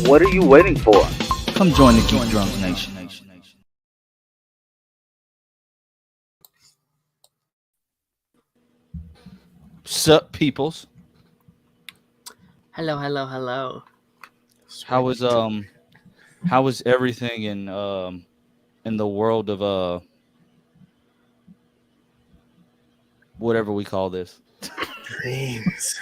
What are you waiting for? Come join the Geek Drums Nation. Sup, peoples? Hello. How is everything in the world of whatever we call this? Dreams.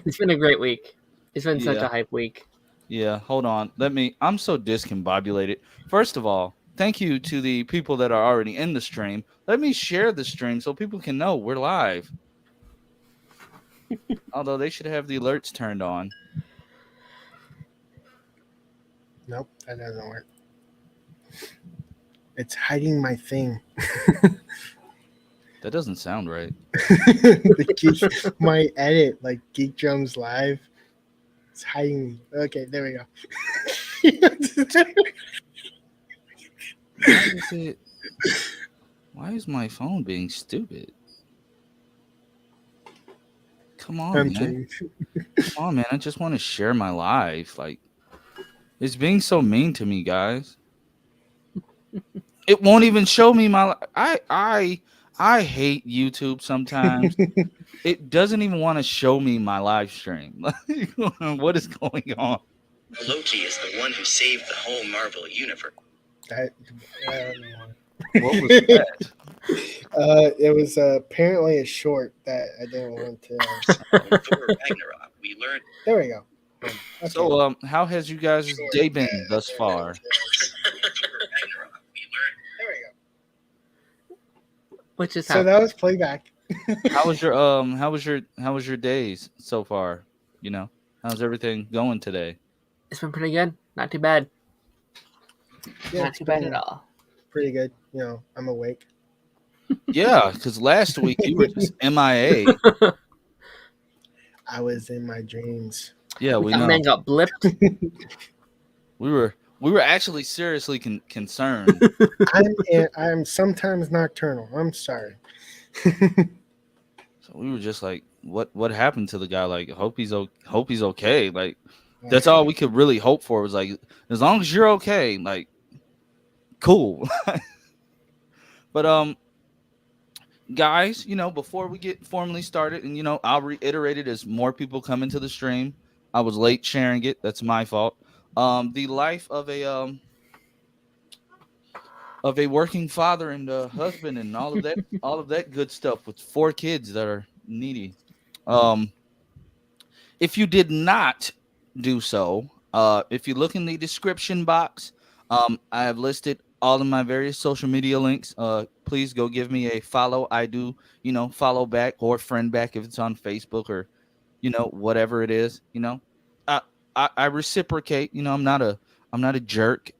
It's been a great week. It's been such Yeah. a hype week. Yeah, hold on. I'm so discombobulated. First of all, thank you to the people that are already in the stream. Let me share the stream so people can know we're live. Although they should have the alerts turned on. Nope, that doesn't work. It's hiding my thing. That doesn't sound right. My edit, like Geek Drums Live, it's hiding me. Okay, there we go. Why is my phone being stupid? Come on, I'm man. kidding. Come on, man. I just want to share my life. Like, it's being so mean to me, guys. It won't even show me my. I hate YouTube sometimes. It doesn't even want to show me my live stream. Like, what is going on? Loki is the one who saved the whole Marvel universe. I don't know. What was that? It was apparently a short that I didn't want to. In Thor Ragnarok, we learned. There we go. Okay. So, how has you guys' day been thus far? There we go. Which is So that was playback. How was your days so far? You know, how's everything going today? it's been pretty good. Not too bad. Yeah, Not it's too bad been at all. Pretty good. You know, I'm awake. Yeah, because last week you were just MIA. I was in my dreams. Yeah, we That know. man got blipped. We were actually seriously concerned. I'm sometimes nocturnal. I'm sorry. So we were just like, what happened to the guy? Like, hope he's okay. Like, that's all we could really hope for was like, as long as you're okay, like, cool. But guys, you know, before we get formally started, and you know, I'll reiterate it as more people come into the stream. I was late sharing it. That's my fault. The life of a working father and husband and all of that good stuff with 4 kids that are needy. If you did not do so, if you look in the description box, I have listed all of my various social media links. Please go give me a follow. I do, you know, follow back or friend back if it's on Facebook or, you know, whatever it is. You know, I reciprocate. You know, I'm not a jerk.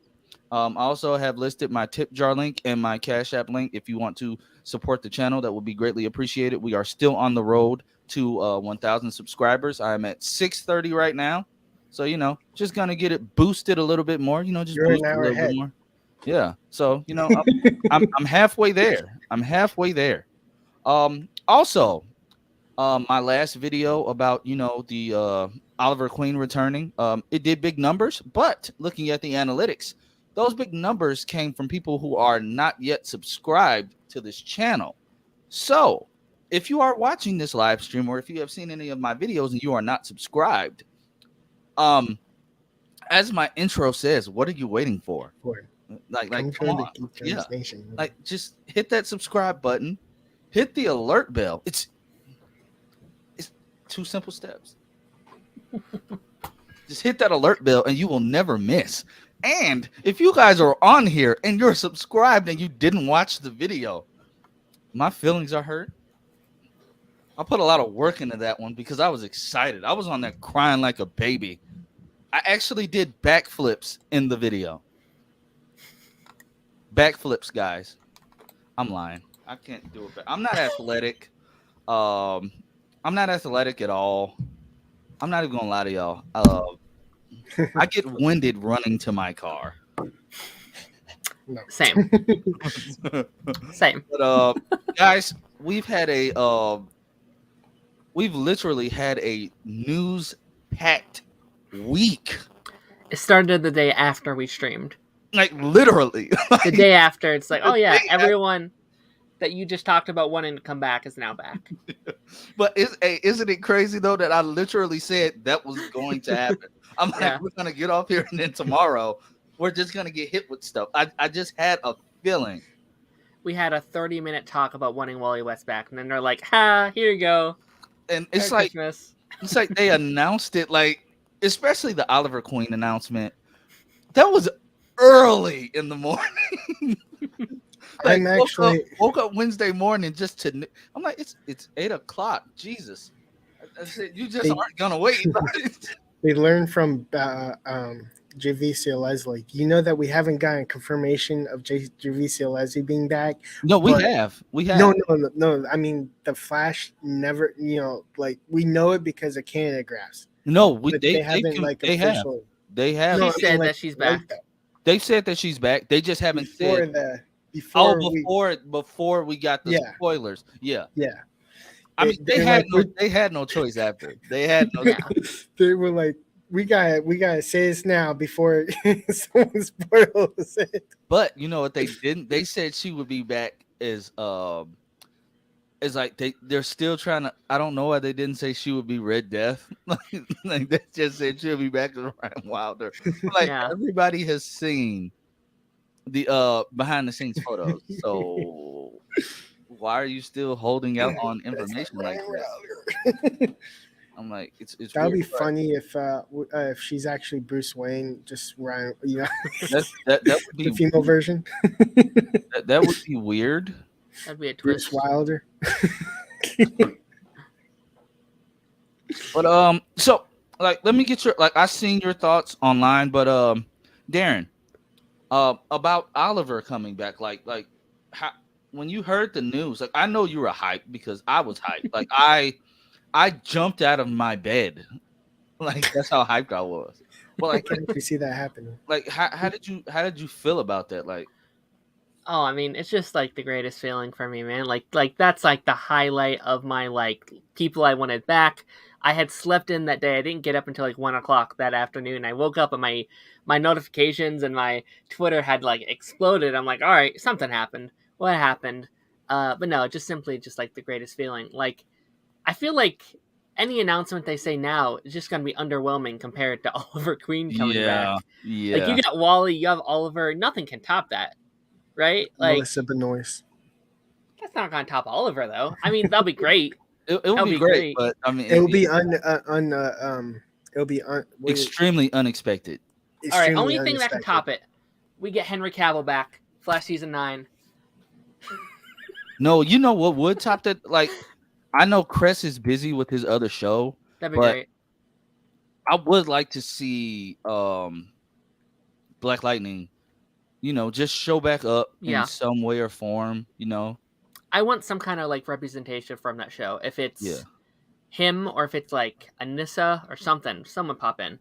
I also have listed my tip jar link and my Cash App link. If you want to support the channel, that would be greatly appreciated. We are still on the road to 1,000 subscribers. I am at 630 right now. So, you know, just going to get it boosted a little bit more, you know, just You're boost an it a hour little ahead. bit more. Yeah. So, you know, I'm halfway there. Also, my last video about, you know, the Oliver Queen returning, it did big numbers, but looking at the analytics, those big numbers came from people who are not yet subscribed to this channel. So if you are watching this live stream or if you have seen any of my videos and you are not subscribed, as my intro says, what are you waiting for? Like come on. Yeah. Nation. Like, just hit that subscribe button, hit the alert bell. It's 2 simple steps. Just hit that alert bell and you will never miss. And if you guys are on here and you're subscribed and you didn't watch the video, my feelings are hurt. I put a lot of work into that one because I was excited. I was on there crying like a baby. I actually did backflips in the video. Backflips, guys. I'm lying. I can't do it. I'm not athletic. I'm not athletic at all. I'm not even gonna lie to y'all. I get winded running to my car. No. Same. But guys, we've literally had a news packed week. It started the day after we streamed. Like literally. The day after, it's like, The oh yeah, day everyone that you just talked about wanting to come back is now back. But isn't it crazy though that I literally said that was going to happen? I'm like, Yeah. we're gonna get off here and then tomorrow we're just gonna get hit with stuff. I just had a feeling. We had a 30-minute talk about wanting Wally West back, and then they're like, "Ha, here you go." And Merry it's like Christmas. they announced it, like especially the Oliver Queen announcement. That was early in the morning. Like, I'm actually woke up Wednesday morning just to. I'm like, it's 8 o'clock. Jesus, I said you just They- aren't gonna wait. we learned from JVC Leslie. You know that we haven't gotten confirmation of JVC Leslie being back. No, we But- have. No. I mean, the Flash never. Like we know it because of Canada graphs. No, But they haven't like they have. officially. They have. She No, I mean, said like, that she's like back. that. They said that she's back. They just haven't said. Before we got the Yeah. spoilers. Yeah. Yeah. I mean, They're they had no choice after. They had no. Yeah. They were like, we gotta say this now before someone spoils it. But you know what they didn't? They said she would be back as like they're still trying to. I don't know why they didn't say she would be Red Death. Like they just said she'll be back as Ryan Wilder. Like Yeah. everybody has seen the behind the scenes photos. So why are you still holding out on information like that? I'm like, it's That'd be weird, but funny if she's actually Bruce Wayne, just Ryan, that would the be female version, that would be weird. That'd be a Bruce twist. Wilder. But so like let me get your I seen your thoughts online, but Darren, about Oliver coming back, like how when you heard the news, like I know you were hyped because I was hyped. Like I jumped out of my bed. Like that's how hyped I was. But like Can't you see that happening? like how did you feel about that? Like Oh, I mean, it's just like the greatest feeling for me, man. Like that's like the highlight of my like people I wanted back. I had slept in that day. I didn't get up until like 1 o'clock that afternoon. I woke up and my notifications and my Twitter had like exploded. I'm like, all right, something happened. What happened? But no, just simply just like the greatest feeling. Like I feel like any announcement they say now is just gonna be underwhelming compared to Oliver Queen coming back. yeah. Like you got Wally, you have Oliver. Nothing can top that, right? Like Melissa Benoist. that's not gonna top Oliver though. I mean, that'll be great. it would that'll be be great, great. but I mean It'll be extremely unexpected. All right, only thing that can top it, we get Henry Cavill back, Flash season 9. No, you know what would top that? Like I know Chris is busy with his other show. That'd be But- great. I would like to see Black Lightning, just show back up Yeah. in some way or form, I want some kind of like representation from that show. If it's Yeah. him or if it's like Anissa or something, someone pop in.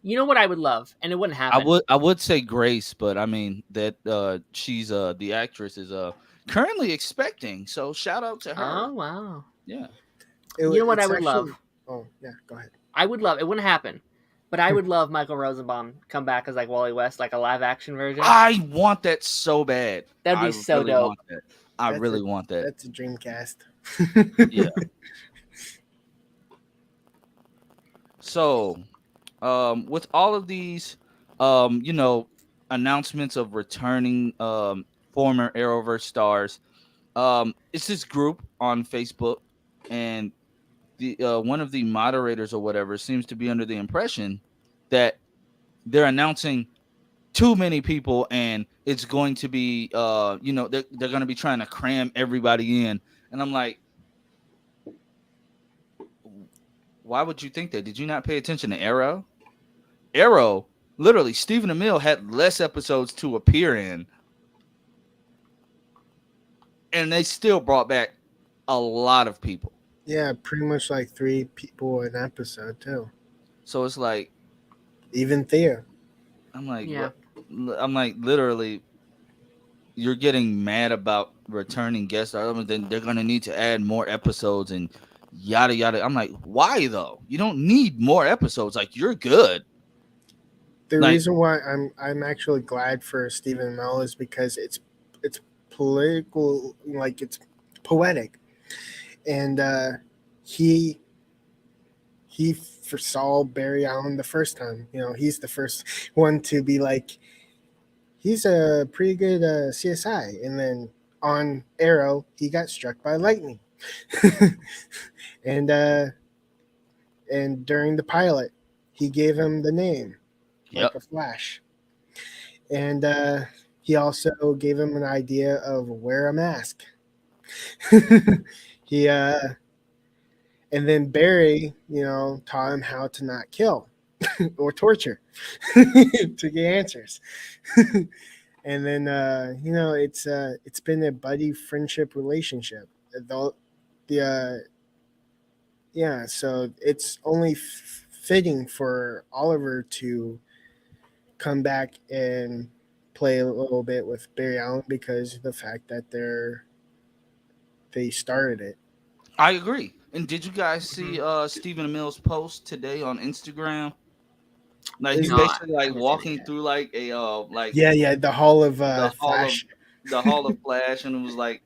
You know what I would love, and it wouldn't happen. I would say Grace, but I mean that she's the actress is currently expecting. So shout out to her. Oh wow! Yeah. You know what I would love? Oh yeah, go ahead. I would love. It wouldn't happen, but I would love Michael Rosenbaum come back as like Wally West, like a live action version. I want that so bad. That'd be I so really dope. want that. I That's really a- want that. That's a Dreamcast. Yeah. So, with all of these, announcements of returning former Arrowverse stars, it's this group on Facebook, and the one of the moderators or whatever seems to be under the impression that they're announcing too many people, and it's going to be, they're going to be trying to cram everybody in, and I'm like, why would you think that? Did you not pay attention to Arrow? Arrow, literally, Stephen Amell had less episodes to appear in, and they still brought back a lot of people. Yeah, pretty much like 3 people an episode too. So it's like, Even Thea. I'm like, Yeah. I'm like, literally, you're getting mad about returning guests. Then they're gonna need to add more episodes and yada yada. I'm like, why though? You don't need more episodes. Like, you're good. The Like, reason why I'm actually glad for Stephen Amell is because it's political, like it's poetic, and he he foresaw Barry Allen the first time. You know, he's the first one to be like, he's a pretty good CSI, and then on Arrow he got struck by lightning, and during the pilot he gave him the name like yep. a flash, and he also gave him an idea of wear a mask. he And then Barry, taught him how to not kill or torture to get answers. And then it's been a buddy friendship relationship. The Yeah, so it's only fitting for Oliver to come back and play a little bit with Barry Allen because of the fact that they started it. I agree. And did you guys see Mhm. Stephen Amell's post today on Instagram? Like he's Is No, it? I basically like haven't seen it walking yet. through like a like Yeah, yeah, the Hall of the hall of Flash. Flash, and it was like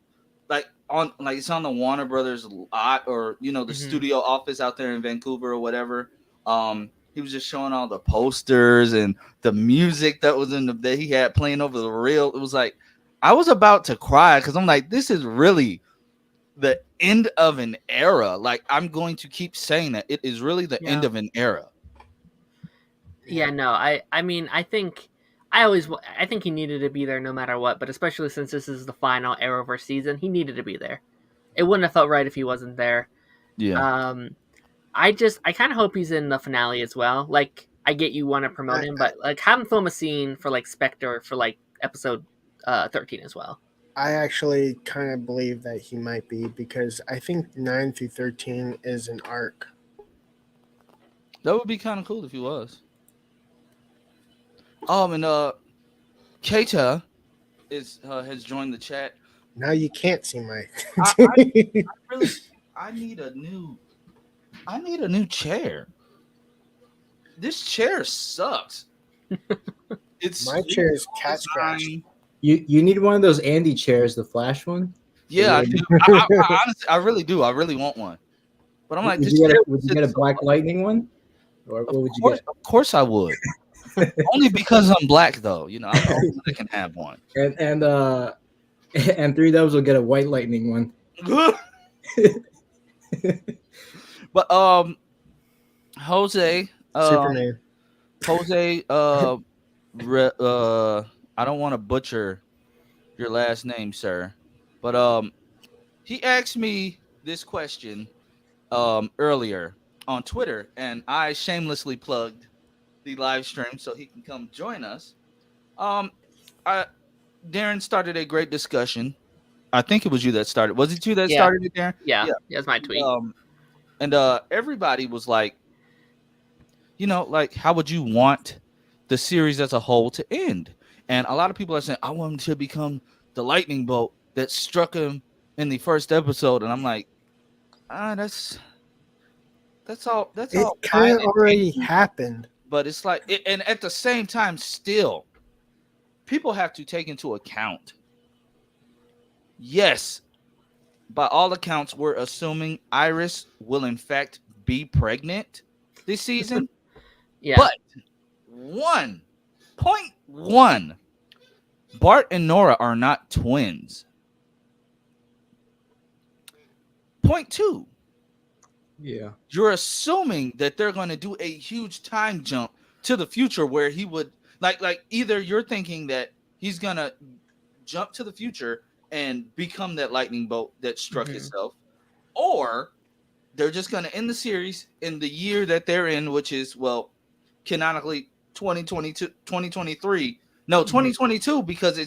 on like it's on the Warner Brothers lot, or the Mhm. studio office out there in Vancouver or whatever. He was just showing all the posters and the music that was that he had playing over the reel. It was like I was about to cry because I'm like, this is really the end of an era. Like I'm going to keep saying that it is really the end Yeah. of an era. Yeah, no. I mean, I think he needed to be there no matter what, but especially since this is the final Arrowverse season, he needed to be there. It wouldn't have felt right if he wasn't there. Yeah. Um I kind of hope he's in the finale as well. Like, I get you want to promote I, him, but like have him film a scene for like Spectre for like episode 13 as well. I actually kind of believe that he might be because I think 9 through 13 is an arc. That would be kind of cool if he was. And Keita is has joined the chat. Now you can't see my. I, I really I need a new chair. This chair sucks. It's My chair is cat scratch. designed. You need one of those Andy chairs, the Flash one. Yeah, I do. I honestly, I really do. I really want one. But I'm like, Would this you get chair a Would you get a sits so Black much. Lightning one, or what would you get? Of course I would. Only because I'm black, though. I'm the only one that can have one. And Three Doves will get a White Lightning one. But Jose, Superman. Jose, I don't want to butcher your last name, sir, but he asked me this question earlier on Twitter, and I shamelessly plugged the live stream so he can come join us. Um, I Darren started a great discussion. I think it was you that started. Was it you that Yeah. started it, Darren? Yeah, that's my tweet. And everybody was like, like, how would you want the series as a whole to end? And a lot of people are saying, I want him to become the lightning bolt that struck him in the first episode. And I'm like, that's all. That's It all kind fine of and already dandy, happened. but it's like, and at the same time, still, people have to take into account. Yes, by all accounts, we're assuming Iris will in fact be pregnant this season. Yeah. But 1.1, Bart and Nora are not twins. Point 2, Yeah. you're assuming that they're going to do a huge time jump to the future where he would like either you're thinking that he's going to jump to the future and become that lightning bolt that struck Mhm. itself, or they're just going to end the series in the year that they're in, which is, well, canonically 2022, 2023. No, 2022, because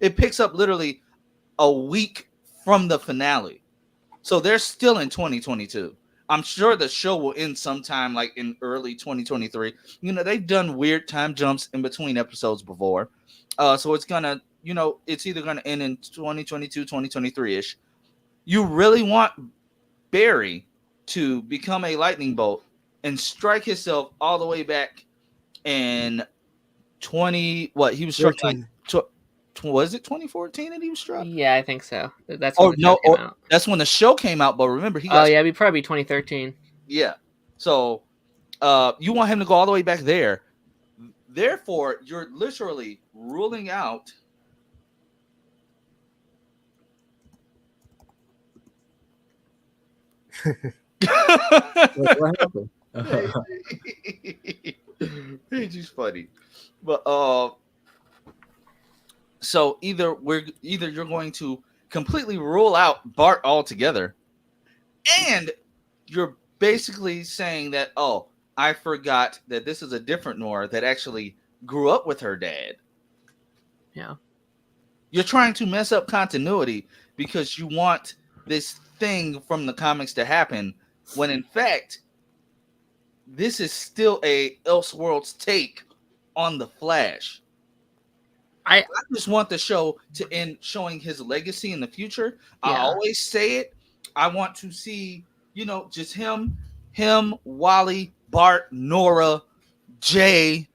it picks up literally a week from the finale. So they're still in 2022. I'm sure the show will end sometime like in early 2023. They've done weird time jumps in between episodes before. So it's gonna, it's either gonna end in 2022, 2023-ish. You really want Barry to become a lightning bolt and strike himself all the way back in 20. What he was struck like 14. was it 2014 that he was struck? Yeah, I think so. That's when Oh the show came no, out. that's when the show came out. But remember, he Oh got yeah, it'd probably be 2013. yeah. So you want him to go all the way back there. Therefore, you're literally ruling out. What happened? He's just funny, but so either you're going to completely rule out Bart altogether, and you're basically saying that I forgot that this is a different Nora that actually grew up with her dad. Yeah. You're trying to mess up continuity because you want this thing from the comics to happen when in fact this is still a Elseworlds take on the Flash. I just want the show to end showing his legacy in the future. Yeah. I always say it. I want to see, just him, Wally, Bart, Nora, Jay.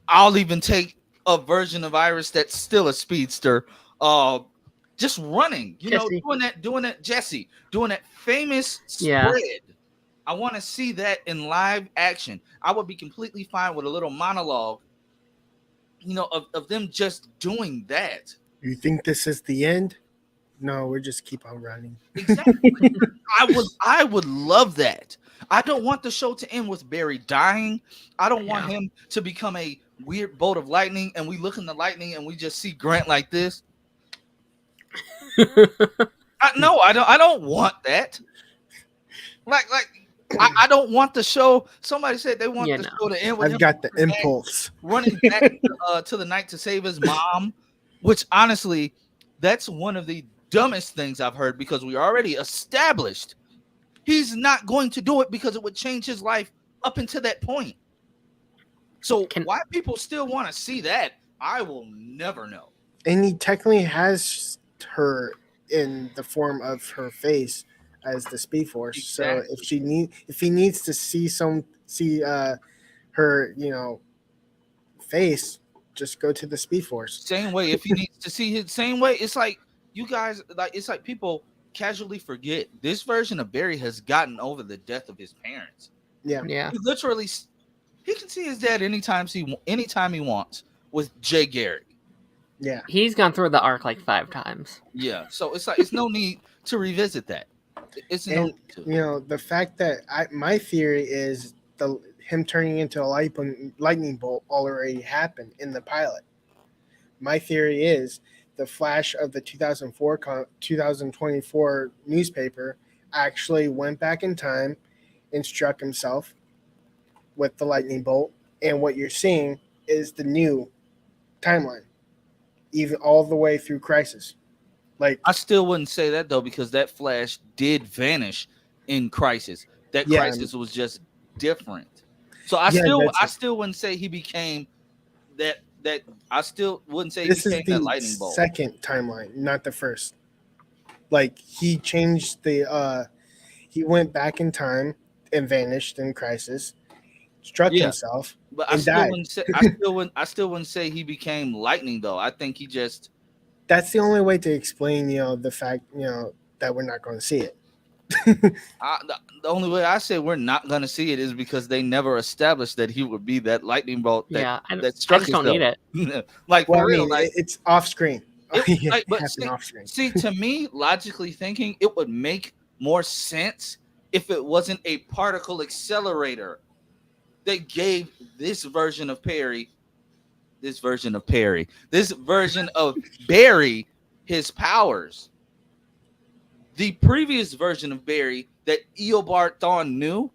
I'll even take a version of Iris that's still a speedster. Just running, Jesse. doing that Jesse, doing that famous Yeah. spread. I want to see that in live action. I would be completely fine with a little monologue, of them just doing that. You think this is the end? No, we're just keep on running. Exactly. I would love that. I don't want the show to end with Barry dying. I don't want him to become a weird bolt of lightning and we look in the lightning and we just see Grant like this. No, I don't want that. I don't want the show. Somebody said they want the show to end with him. I've got the impulse. Running back to the night to save his mom, which honestly, that's one of the dumbest things I've heard because we already established he's not going to do it because it would change his life up until that point. So why people still want to see that, I will never know. And he technically has her in the form of her face as the Speed Force. Exactly. So if he needs to see her, face, just go to the Speed Force. Same way, if he needs to see his same way, it's like you guys it's like people casually forget this version of Barry has gotten over the death of his parents. Yeah. He literally he can see his dad anytime he wants with Jay Garrick. Yeah. He's gone through the arc like 5 times. Yeah. So it's like it's no need to revisit that. It's no need to. The fact that my theory is him turning into a lightning bolt already happened in the pilot. My theory is the Flash of the 2024 newspaper actually went back in time and struck himself with the lightning bolt. And what you're seeing is the new timeline, even all the way through Crisis. Like, I still wouldn't say that though, because that Flash did vanish in Crisis. That Crisis was just different. So I still wouldn't say he became that. I still wouldn't say this he became that lightning is the bolt. Second timeline, not the first. Like, he changed he went back in time and vanished in Crisis, struck himself, but and died. I still wouldn't say he became lightning though. I think he just. That's the only way to explain, the fact, that we're not going to see it. The only way I say we're not going to see it is because they never established that he would be that lightning bolt. That struck I just don't need it. For real, it's off screen. Off screen. See, to me, logically thinking, it would make more sense if it wasn't a particle accelerator that gave this version of Barry his powers. The previous version of Barry that Eobard Thawne knew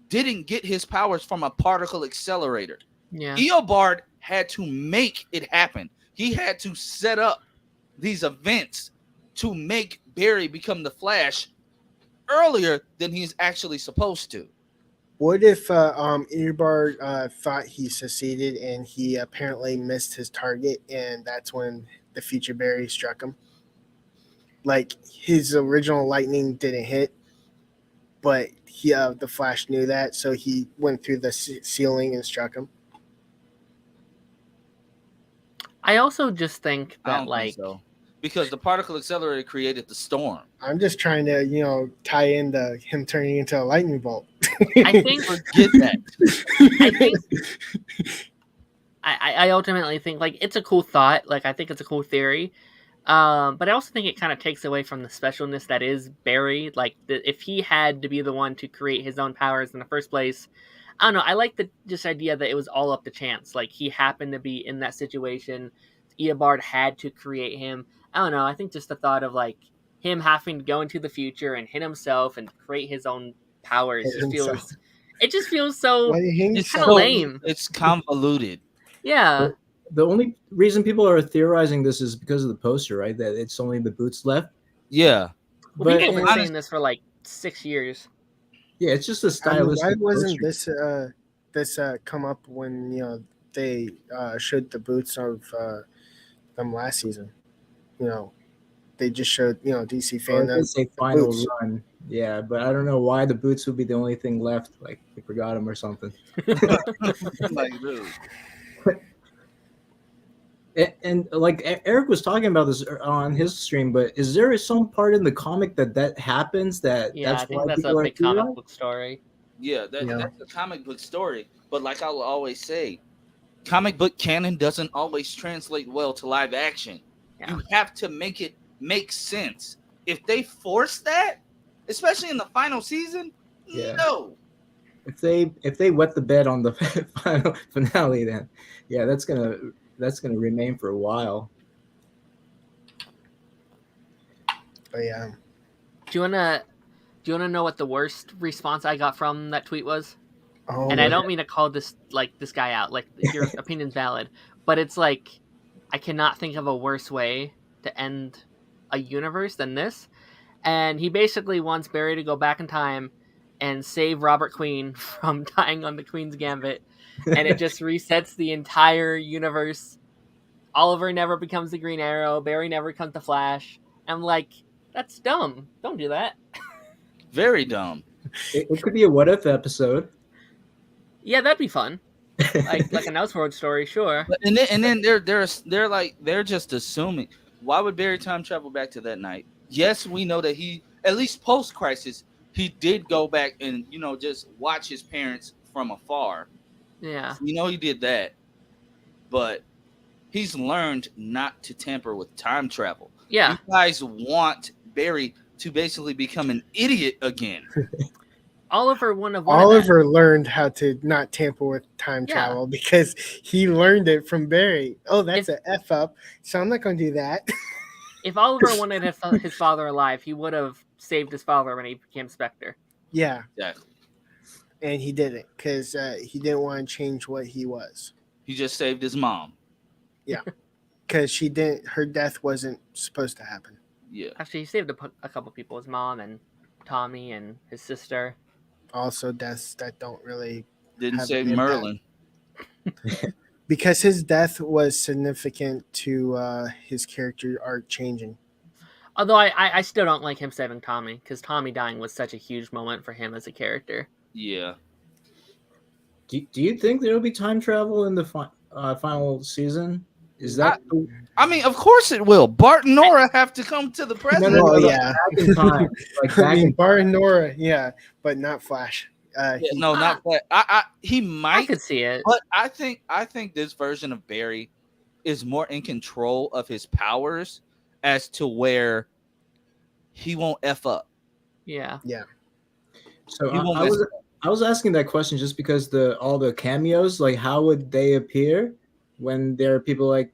didn't get his powers from a particle accelerator. Yeah. Eobard had to make it happen. He had to set up these events to make Barry become the Flash earlier than he's actually supposed to. What if Eobard thought he succeeded and he apparently missed his target, and that's when the future Barry struck him? Like, his original lightning didn't hit, but the Flash knew that, so he went through the ceiling and struck him. I also just think I that don't like think so. Because the particle accelerator created the storm. I'm just trying to, tie in him turning into a lightning bolt. I think Forget that. I think I ultimately think like it's a cool thought. Like I think it's a cool theory. But I also think it kind of takes away from the specialness that is Barry. Like if he had to be the one to create his own powers in the first place, I don't know. I like the just idea that it was all up to chance. Like he happened to be in that situation. Eobard had to create him. I don't know. I think just the thought of like him having to go into the future and hit himself and create his own powers Hit himself. it just feels so Why do you hang It's kind of yourself? lame. It's convoluted. Yeah. The only reason people are theorizing this is because of the poster, right? That it's only the boots left. Yeah. Well, But people have been honest- saying this for like 6 years. yeah, it's just a I mean, stylistic. why wasn't poster. this come up when they showed the boots of them last season? They just showed DC Or fandom. they say final boots. run. Yeah, but I don't know why the boots would be the only thing left. Like they forgot them or something. Like, dude. And like Eric was talking about this on his stream, but is there some part in the comic that happens Yeah, that's I think why that's a people are big comic theorizing? book story. Yeah, Yeah. that's a comic book story. But like I will always say, comic book canon doesn't always translate well to live action. Yeah. You have to make it make sense. If they force that, especially in the final season, Yeah. no. If they wet the bed on the final finale, then yeah, that's gonna remain for a while. But yeah, Do you wanna know what the worst response I got from that tweet was? oh, And I don't mean to call this guy out. Like your opinion's valid, but it's like I cannot think of a worse way to end a universe than this. And he basically wants Barry to go back in time and save Robert Queen from dying on the Queen's Gambit, and it just resets the entire universe. Oliver never becomes the Green Arrow. Barry never becomes the Flash. I'm like, that's dumb. Don't do that. Very dumb. It could be a what if episode. Yeah, that'd be fun. Like an Elseworld story, sure. And then they're just assuming. Why would Barry time travel back to that night? Yes, we know that he, at least post crisis, he did go back and just watch his parents from afar. Yeah. He did that, but he's learned not to tamper with time travel. Yeah. You guys want Barry to basically become an idiot again. Oliver Oliver learned how to not tamper with time Yeah. travel because he learned it from Barry. Oh, that's an F up, so I'm not going to do that. If Oliver wanted his father alive, he would have saved his father when he became Spectre. Yeah, Exactly. and he didn't because he didn't want to change what he was. He just saved his mom. Because she didn't. Her death wasn't supposed to happen. Yeah. Actually, he saved a couple people, his mom and Tommy and his sister. Also, deaths that don't really Didn't have save an impact. Merlin. Because his death was significant to his character arc changing. Although I still don't like him saving Tommy, because Tommy dying was such a huge moment for him as a character. Yeah. Do you think there will be time travel in the final season? Is that I mean, of course it will. Bart and Nora have to come to the present. No, Oh like yeah, back in time? Like I back mean in Bart and Nora, yeah, but not Flash. Yeah, no, not that. He I might, could see it. but I think this version of Barry is more in control of his powers as to where he won't F up. Yeah. So He won't I mess was up. I was asking that question just because all the cameos, like how would they appear when there are people like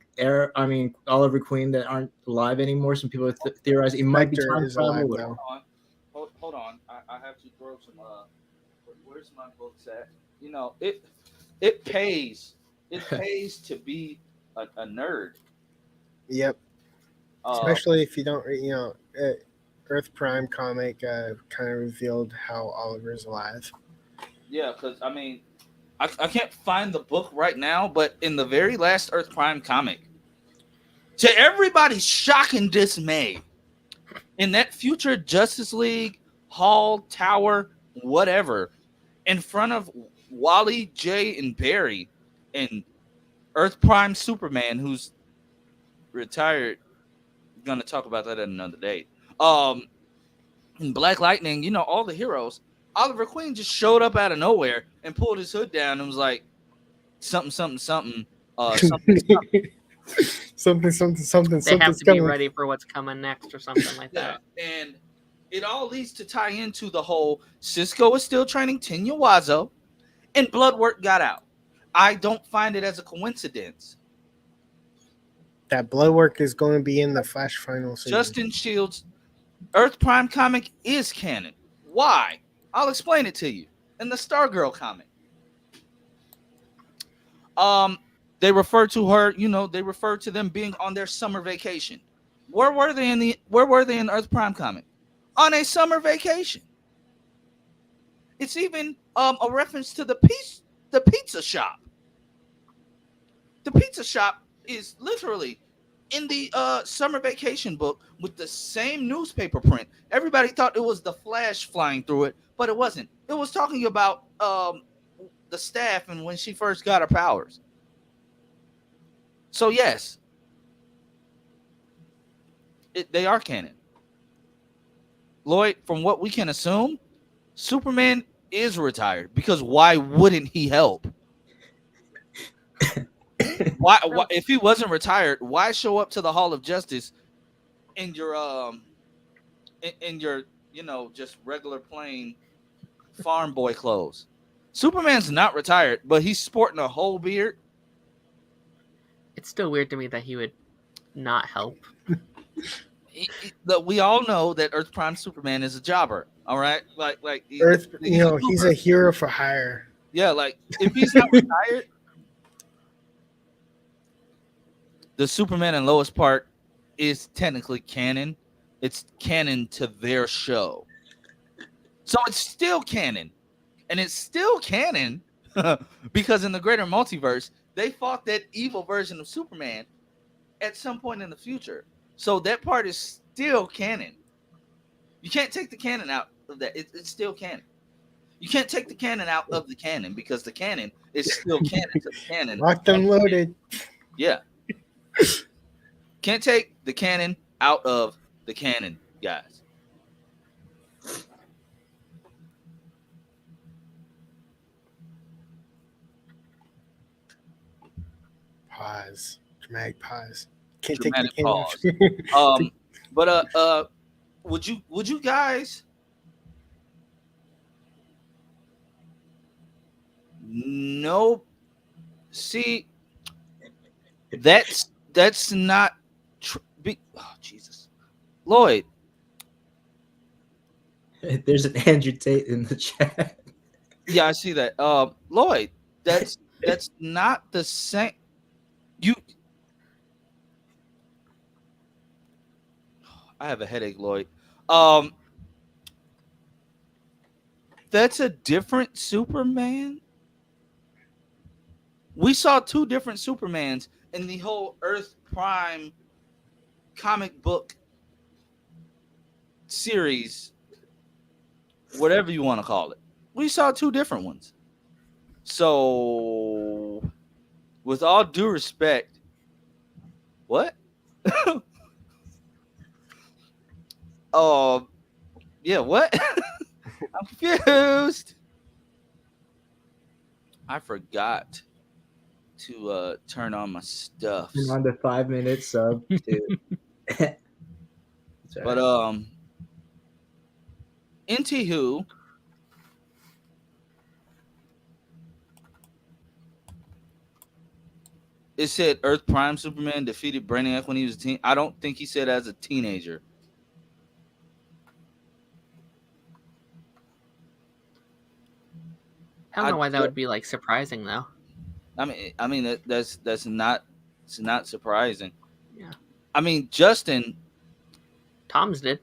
Oliver Queen that aren't alive anymore? Some people theorize it might be Spectre time is alive travel. now. Hold on. I have to throw some. Where's my books at? It pays. It pays to be a nerd. Yep. Especially if you don't, Earth Prime comic kind of revealed how Oliver's alive. Yeah, because I mean, I can't find the book right now, but in the very last Earth Prime comic, to everybody's shock and dismay, in that future Justice League hall, tower, whatever, in front of Wally, Jay, and Barry, and Earth Prime Superman, who's retired. Gonna talk about that at another date. In Black Lightning, all the heroes. Oliver Queen just showed up out of nowhere and pulled his hood down and was like, something, something, something, something, something, They have something's to be coming. ready for what's coming next or something like yeah. that. And it all leads to tie into the whole Cisco is still training Tenya Wazo and Bloodwork got out. I don't find it as a coincidence. That blood work is going to be in the Flash final season. Justin Shields' Earth Prime comic is canon. Why? I'll explain it to you. In the Stargirl comic. They refer to her, they refer to them being on their summer vacation. Where were they in the Earth Prime comic? On a summer vacation. It's even a reference to the pizza shop. The pizza shop is literally in the summer vacation book with the same newspaper print. Everybody thought it was the Flash flying through it, but it wasn't. It was talking about the staff and when she first got her powers. So yes, they are canon. Lloyd, from what we can assume, Superman is retired because why wouldn't he help? Why if he wasn't retired, why show up to the Hall of Justice in your just regular plain farm boy clothes? Superman's not retired, but he's sporting a whole beard. It's still weird to me that he would not help. We all know that Earth Prime Superman is a jobber. All right, like Earth, he's a hero for hire. Yeah, like if he's not retired, the Superman and Lois part is technically canon. It's canon to their show, so it's still canon, and it's still canon because in the greater multiverse, they fought that evil version of Superman at some point in the future. So that part is still canon. You can't take the canon out of that. It's still canon. You can't take the canon out of the canon because the canon is still canon to the canon. Locked and loaded. Yeah. Can't take the canon out of the canon, guys. Pause. Dramatic pause. Can't Dramatic take pause. the canon. But would you guys no see that's not oh Jesus Lloyd, There's an Andrew Tate in the chat. yeah, I see that. Lloyd, that's not the same. I have a headache, Lloyd. That's a different Superman. We saw two different Supermans in the whole Earth Prime comic book series, whatever you want to call it. We saw two different ones. So, with all due respect, what? Yeah, what? I'm confused. I forgot to turn on my stuff. I'm on the 5-minute sub too. But anywho, it said Earth Prime Superman defeated Brainiac when he was a teen. I don't think he said as a teenager. I don't know why that would be like surprising though. I mean that's not, it's not surprising. Yeah. I mean Justin. Tom's did.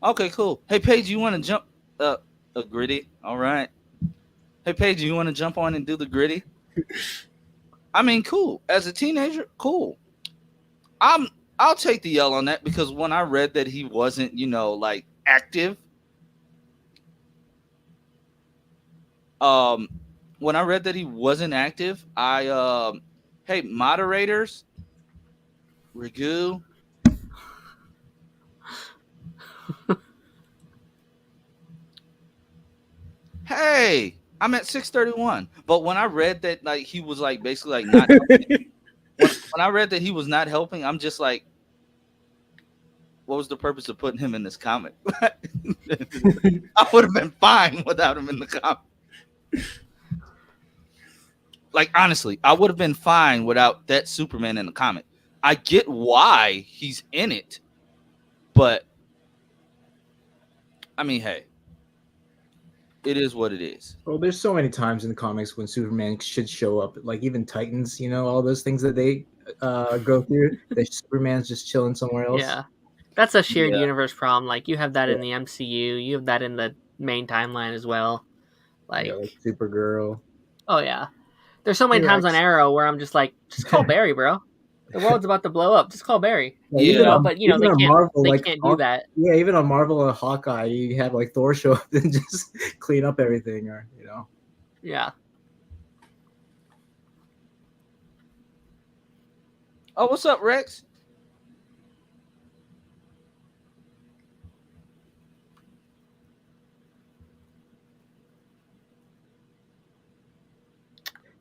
Okay, cool. Hey Paige, you want to jump a gritty? All right. Hey Paige, you want to jump on and do the gritty? I mean, cool. As a teenager, cool. I'll take the L on that because when I read that he wasn't, like active, When I read that he wasn't active, hey, moderators, Ragu. Hey, I'm at 631. But when I read that like he was like basically like not helping, when I read that he was not helping, I'm just like, what was the purpose of putting him in this comic? I would have been fine without him in the comic. Like honestly, I would have been fine without that Superman in the comic. I get why he's in it, but I mean, hey, it is what it is. Well, there's so many times in the comics when Superman should show up, like even Titans, all those things that they go through. That Superman's just chilling somewhere else. Yeah, that's a shared Yeah. universe problem. Like you have that in the MCU, you have that in the main timeline as well. Like, like Supergirl. oh yeah, there's so many Hey, times on Rex. Arrow where I'm just like, just call Barry, bro. The world's about to blow up. Just call Barry. Yeah. Even on, But even they on can't. Marvel, They like can't do that. Yeah, even on Marvel and Hawkeye, you have like Thor show up and just clean up everything, or Yeah. Oh, what's up, Rex?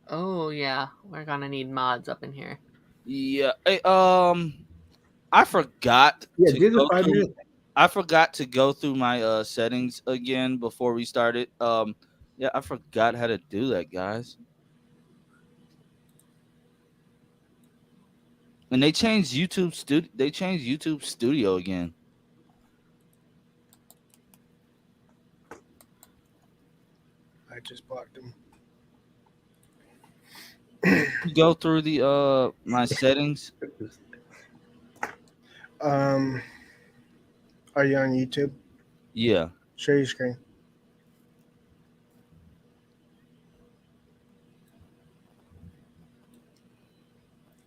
Oh yeah, we're gonna need mods up in here. Yeah. Hey, I forgot Yeah, to do the go 5 through. minute. I forgot to go through my settings again before we started. Yeah, I forgot how to do that, guys. And they changed YouTube Studio. They changed YouTube Studio again. I just blocked him. Go through the my settings. Are you on YouTube? Yeah. Share your screen.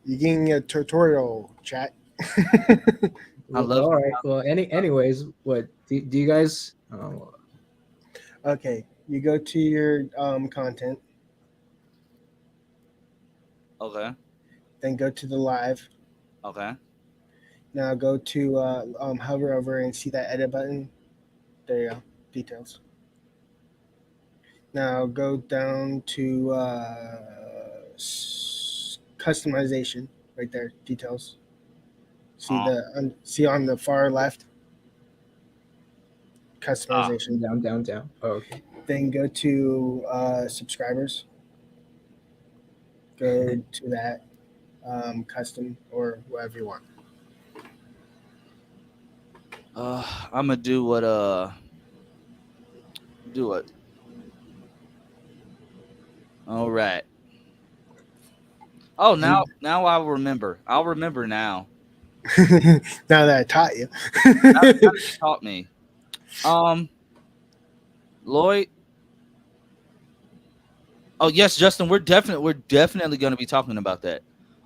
You're getting a tutorial, chat. I love All right. Well, anyways, what do you guys? Okay, you go to your content, Okay. then go to the live. Okay. Now go to hover over and see that edit button. There you go. Details. Now go down to customization right there. Details. See see on the far left. Customization. Down. Oh, okay. Then go to subscribers. Go to that custom or whatever you want. I'm gonna do what do it. All right. Oh, now I'll remember. I'll remember now. Now that I taught you. Now you taught me. Lloyd. Oh yes, Justin. We're definitely going to be talking about that.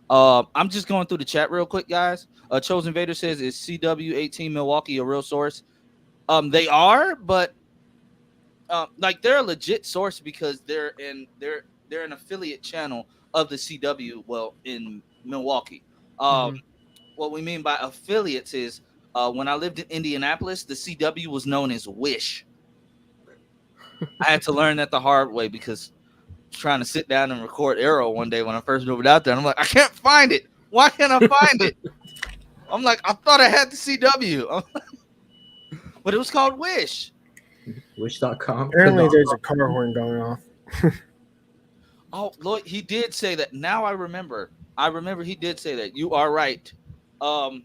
I'm just going through the chat real quick, guys. Chosen Vader says, "Is CW18 Milwaukee a real source?" They are, but like they're a legit source because they're an affiliate channel of the CW. Well, in Milwaukee. What we mean by affiliates is when I lived in Indianapolis, the CW was known as Wish. I had to learn that the hard way because trying to sit down and record Arrow one day when I first moved out there. And I'm like, I can't find it. Why can't I find it? I'm like, I thought I had the CW. But it was called Wish. Wish.com. Apparently, there's a car horn going off. Oh, Lloyd, he did say that. Now I remember. He did say that. You are right. Yeah,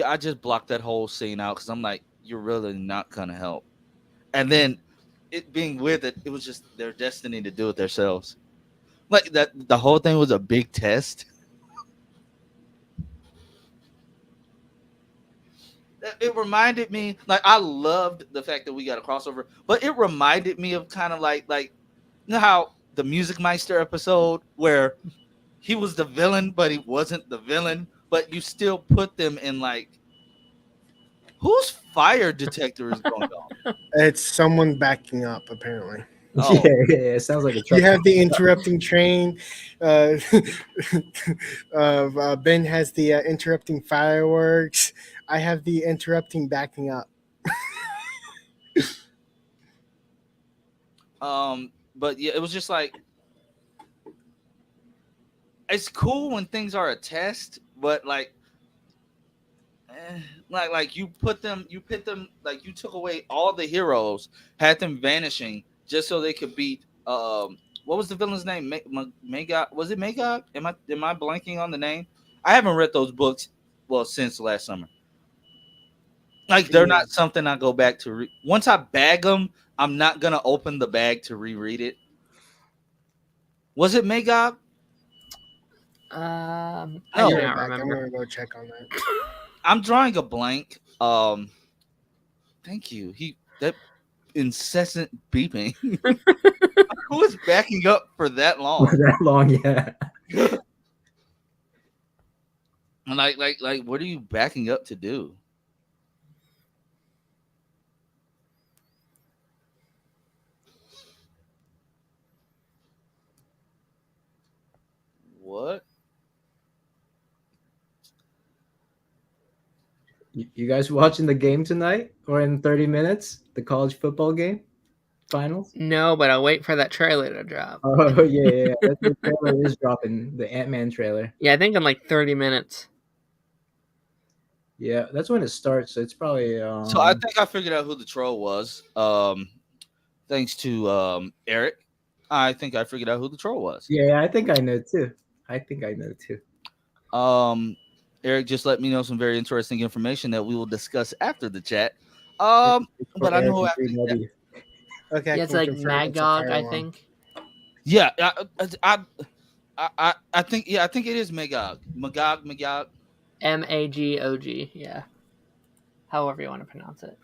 I just blocked that whole scene out because I'm like, you're really not gonna help. And then it being with it was just their destiny to do it themselves. Like that, the whole thing was a big test. It reminded me, like, I loved the fact that we got a crossover, but it reminded me of kind of like you know how the Music Meister episode where he was the villain, but he wasn't the villain, but you still put them in like Whose fire detector is going on? It's someone backing up, apparently. Oh. Yeah, it sounds like a truck. You have the interrupting train. Uh, Ben has the interrupting fireworks. I have the interrupting backing up. But yeah, it was just like, it's cool when things are a test, but like you put them, like you took away all the heroes, had them vanishing just so they could beat what was the villain's name? Magog, was it Magog? Am I blanking on the name? I haven't read those books since last summer. Like they're not something I go back to once I bag them. I'm not gonna open the bag to reread it. Was it Magog? I No. do Right not back. I'm remember. gonna go check on that. I'm drawing a blank. Thank you. That incessant beeping. Who is backing up for that long? That long, yeah. And like, what are you backing up to do? What? You guys watching the game tonight or in 30 minutes? The college football game finals? No, but I'll wait for that trailer to drop. Oh yeah. The trailer is dropping. The Ant-Man trailer. Yeah, I think in like 30 minutes. Yeah, that's when it starts. So it's probably. So I think I figured out who the troll was. Thanks to Eric. I think I figured out who the troll was. Yeah, I think I know too. Eric just let me know some very interesting information that we will discuss after the chat. But I know who I think that. Okay. Yeah, it's like Magog, I think. Yeah, I think it is Magog. Magog. Magog. Yeah. However you want to pronounce it.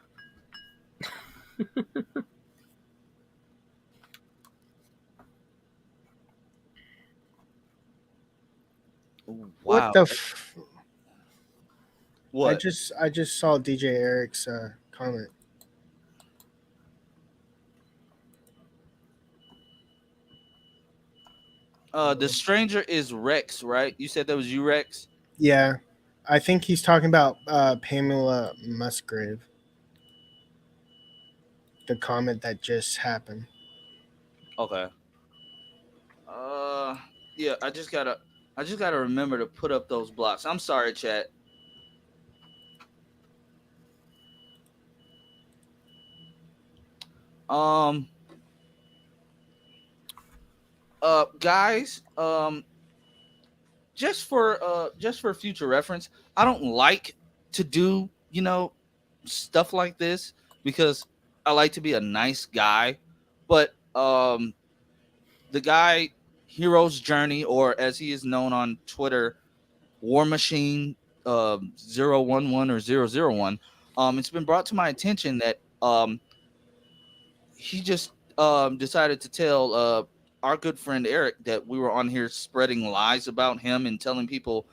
Wow. What the? What? I just saw DJ Eric's comment. The stranger is Rex, right? You said that was you, Rex? Yeah, I think he's talking about Pamela Musgrave. The comment that just happened. Okay. Yeah, I just gotta remember to put up those blocks. I'm sorry, chat. Guys, just for future reference, I don't like to do, stuff like this because I like to be a nice guy, but the guy Hero's Journey, or as he is known on Twitter, War Machine 011 or 001, it's been brought to my attention that he just decided to tell our good friend Eric that we were on here spreading lies about him and telling people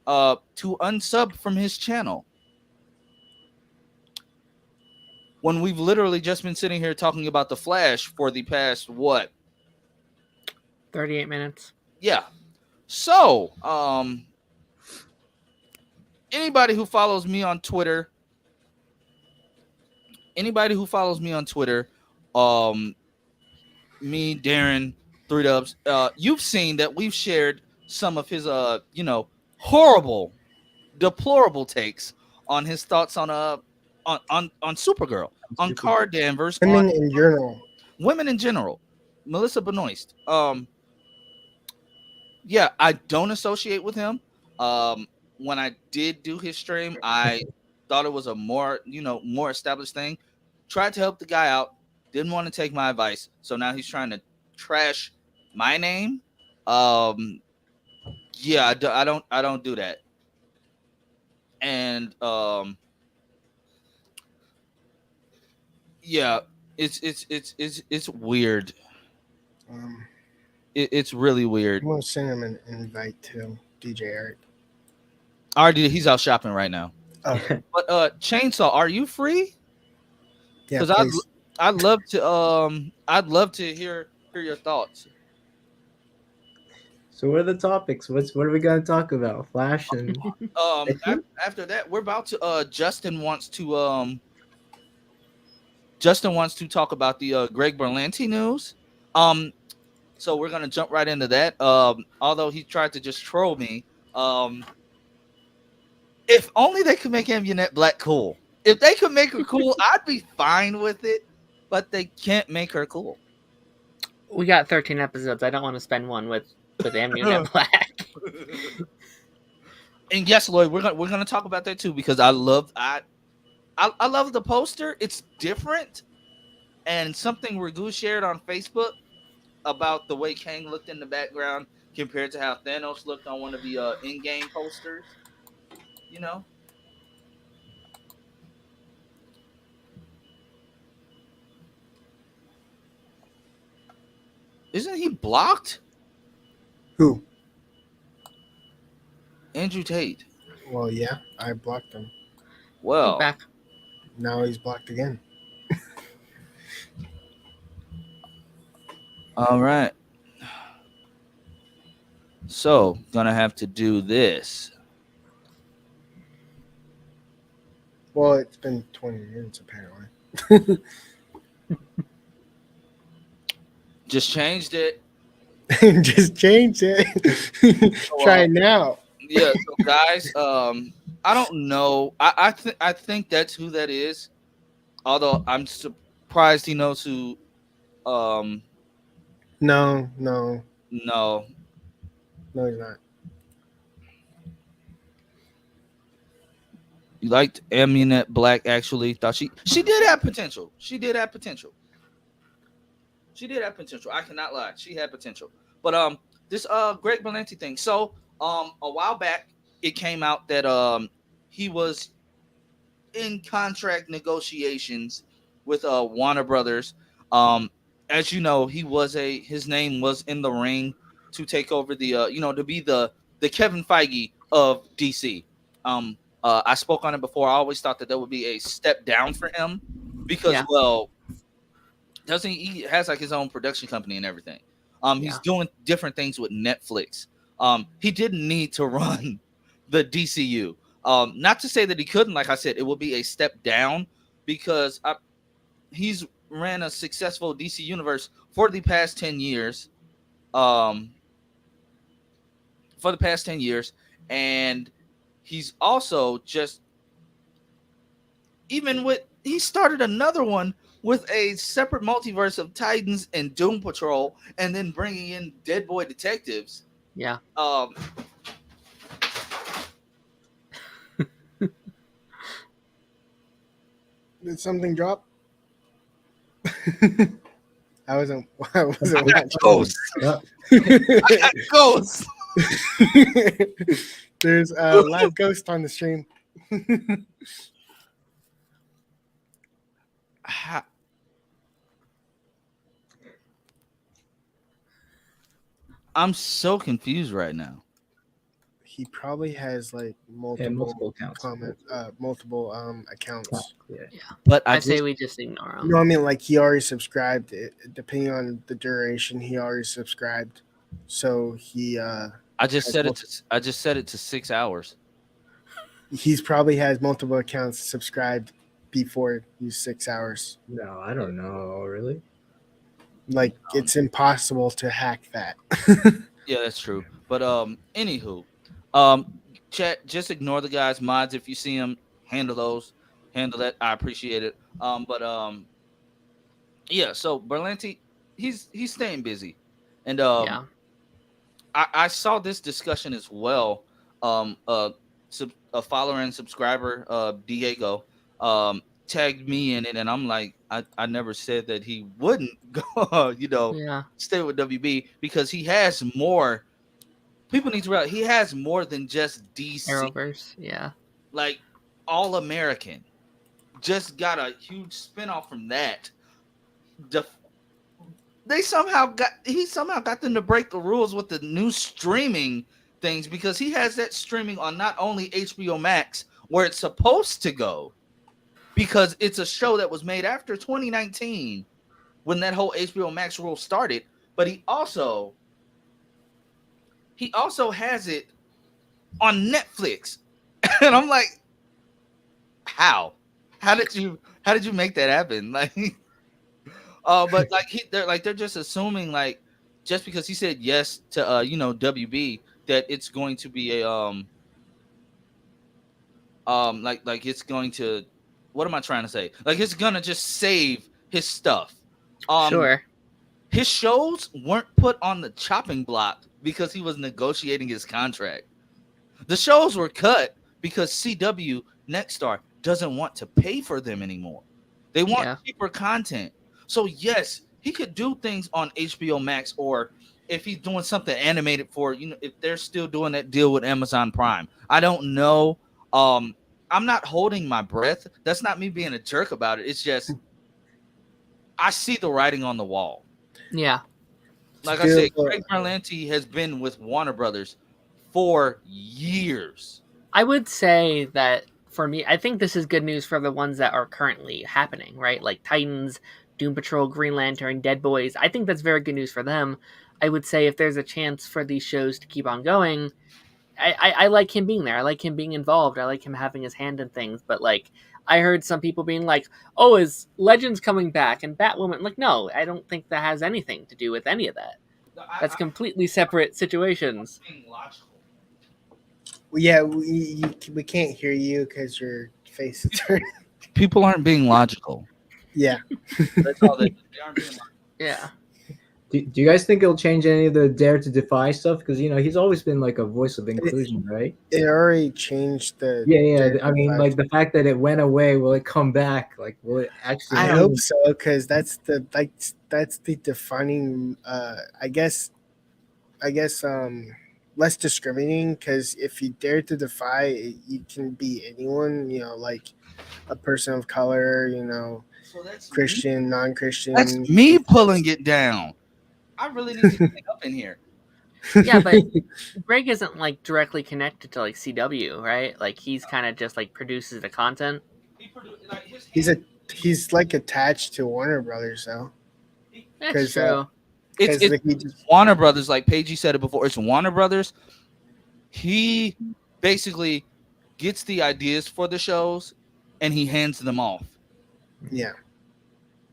to unsub from his channel. When we've literally just been sitting here talking about the Flash for the past 38 minutes. Yeah. So, anybody who follows me on Twitter, me, Darren, 3Dubs, you've seen that we've shared some of his horrible, deplorable takes on his thoughts on Supergirl, on Car Danvers, Women in general. Women in general. Melissa Benoist. Yeah, I don't associate with him. When I did do his stream, I thought it was a more established thing. Tried to help the guy out. Didn't want to take my advice. So now he's trying to trash my name. Yeah, I don't do that. And yeah, it's weird. It's really weird. I'm gonna send him an invite to DJ Eric. Already, he's out shopping right now. Okay. But Chainsaw, are you free? Yeah, Because please. I'd love to hear your thoughts. So what are the topics? What are we gonna talk about? Flash and After that, we're about to Justin wants to talk about the Greg Berlanti news. So we're gonna jump right into that. Although he tried to just troll me. If only they could make Amunet Black cool. If they could make her cool, I'd be fine with it. But they can't make her cool. We got 13 episodes. I don't want to spend one with Amunet Black. And yes, Lloyd, we're gonna talk about that too because I love the poster. It's different, and something Ragu shared on Facebook about the way Kang looked in the background compared to how Thanos looked on one of the in-game posters. You know. Isn't he blocked? Who? Andrew Tate. Well, yeah, I blocked him. Well, Back. Now he's blocked again. all right. So, gonna have to do this. Well, it's been 20 minutes apparently. Just changed it. Just change it. Try it now. Yeah, so guys, I don't know. I think that's who that is. Although I'm surprised he knows who. No, No, he's not. you liked Amunet Black. Actually, thought she did have potential. She did have potential. I cannot lie. She had potential. But this Greg Berlanti thing. So a while back, it came out that he was in contract negotiations with Warner Brothers. As you know, his name was in the ring to take over the to be the Kevin Feige of DC. I spoke on it before. I always thought that would be a step down for him because he has like his own production company and everything. He's doing different things with Netflix. He didn't need to run the DCU. Not to say that he couldn't, like I said, it would be a step down because he's ran a successful DC universe for the past 10 years. And he's also just he started another one with a separate multiverse of Titans and Doom Patrol, and then bringing in Dead Boy Detectives. Yeah. Did something drop? I wasn't watching. Ghosts. I got ghosts. There's a live ghost on the stream. I'm so confused right now. He probably has like multiple accounts. Yeah. But I say we just ignore him. No, I mean like he already subscribed. Depending on the duration, he already subscribed. So he. I just set it to 6 hours. He's probably has multiple accounts subscribed before these 6 hours. No, I don't know. Really? Like it's impossible to hack that. Yeah, that's true. But anywho, chat, just ignore the guy's mods if you see him. Handle that. I appreciate it. Yeah. So Berlanti, he's staying busy, and I saw this discussion as well. A follower and subscriber, Diego, tagged me in it, and I'm like, I never said that he wouldn't go, stay with WB because he has more. People need to realize he has more than just DC. Arrowverse, yeah. Like All American, just got a huge spinoff from that. He somehow got them to break the rules with the new streaming things because he has that streaming on not only HBO Max where it's supposed to go, because it's a show that was made after 2019 when that whole HBO Max rule started. But he also has it on Netflix, and I'm like, how? How did you make that happen? Like, but like they're just assuming, like, just because he said yes to WB, that it's going to be a like it's going to, what am I trying to say? Like, it's gonna just save his stuff. Sure. His shows weren't put on the chopping block because he was negotiating his contract. The shows were cut because CW Nexstar doesn't want to pay for them anymore. They want cheaper content. So yes, he could do things on HBO Max, or if he's doing something animated for, if they're still doing that deal with Amazon Prime. I don't know. I'm not holding my breath. That's not me being a jerk about it. It's just I see the writing on the wall. Yeah. Like I said, Greg Berlanti has been with Warner Brothers for years. I would say that for me, I think this is good news for the ones that are currently happening, right? Like Titans, Doom Patrol, Green Lantern, Dead Boys. I think that's very good news for them. I would say if there's a chance for these shows to keep on going, I like him being there. I like him being involved. I like him having his hand in things. But like, I heard some people being like, "Oh, is Legends coming back and Batwoman?" Like, no, I don't think that has anything to do with any of that. That's completely separate situations. Yeah, we can't hear you because your face is turned. People aren't being logical. Yeah. That's all they aren't being logical. Yeah. Do you guys think it'll change any of the Dare to Defy stuff? Because he's always been like a voice of inclusion, right? It already changed the. Yeah. I mean, like the fact that it went away, will it come back? Like, will it actually? I hope so, because that's the defining. I guess. Less discriminating, because if you dare to defy, you can be anyone. Like a person of color. So that's Christian, non-Christian. That's me pulling it down. I really need to get up in here. Yeah, but Greg isn't like directly connected to like CW, right? Like he's kind of just like produces the content. He's like attached to Warner Brothers, though. That's true. It's Warner Brothers, like Paige said it before. It's Warner Brothers. He basically gets the ideas for the shows and he hands them off. Yeah.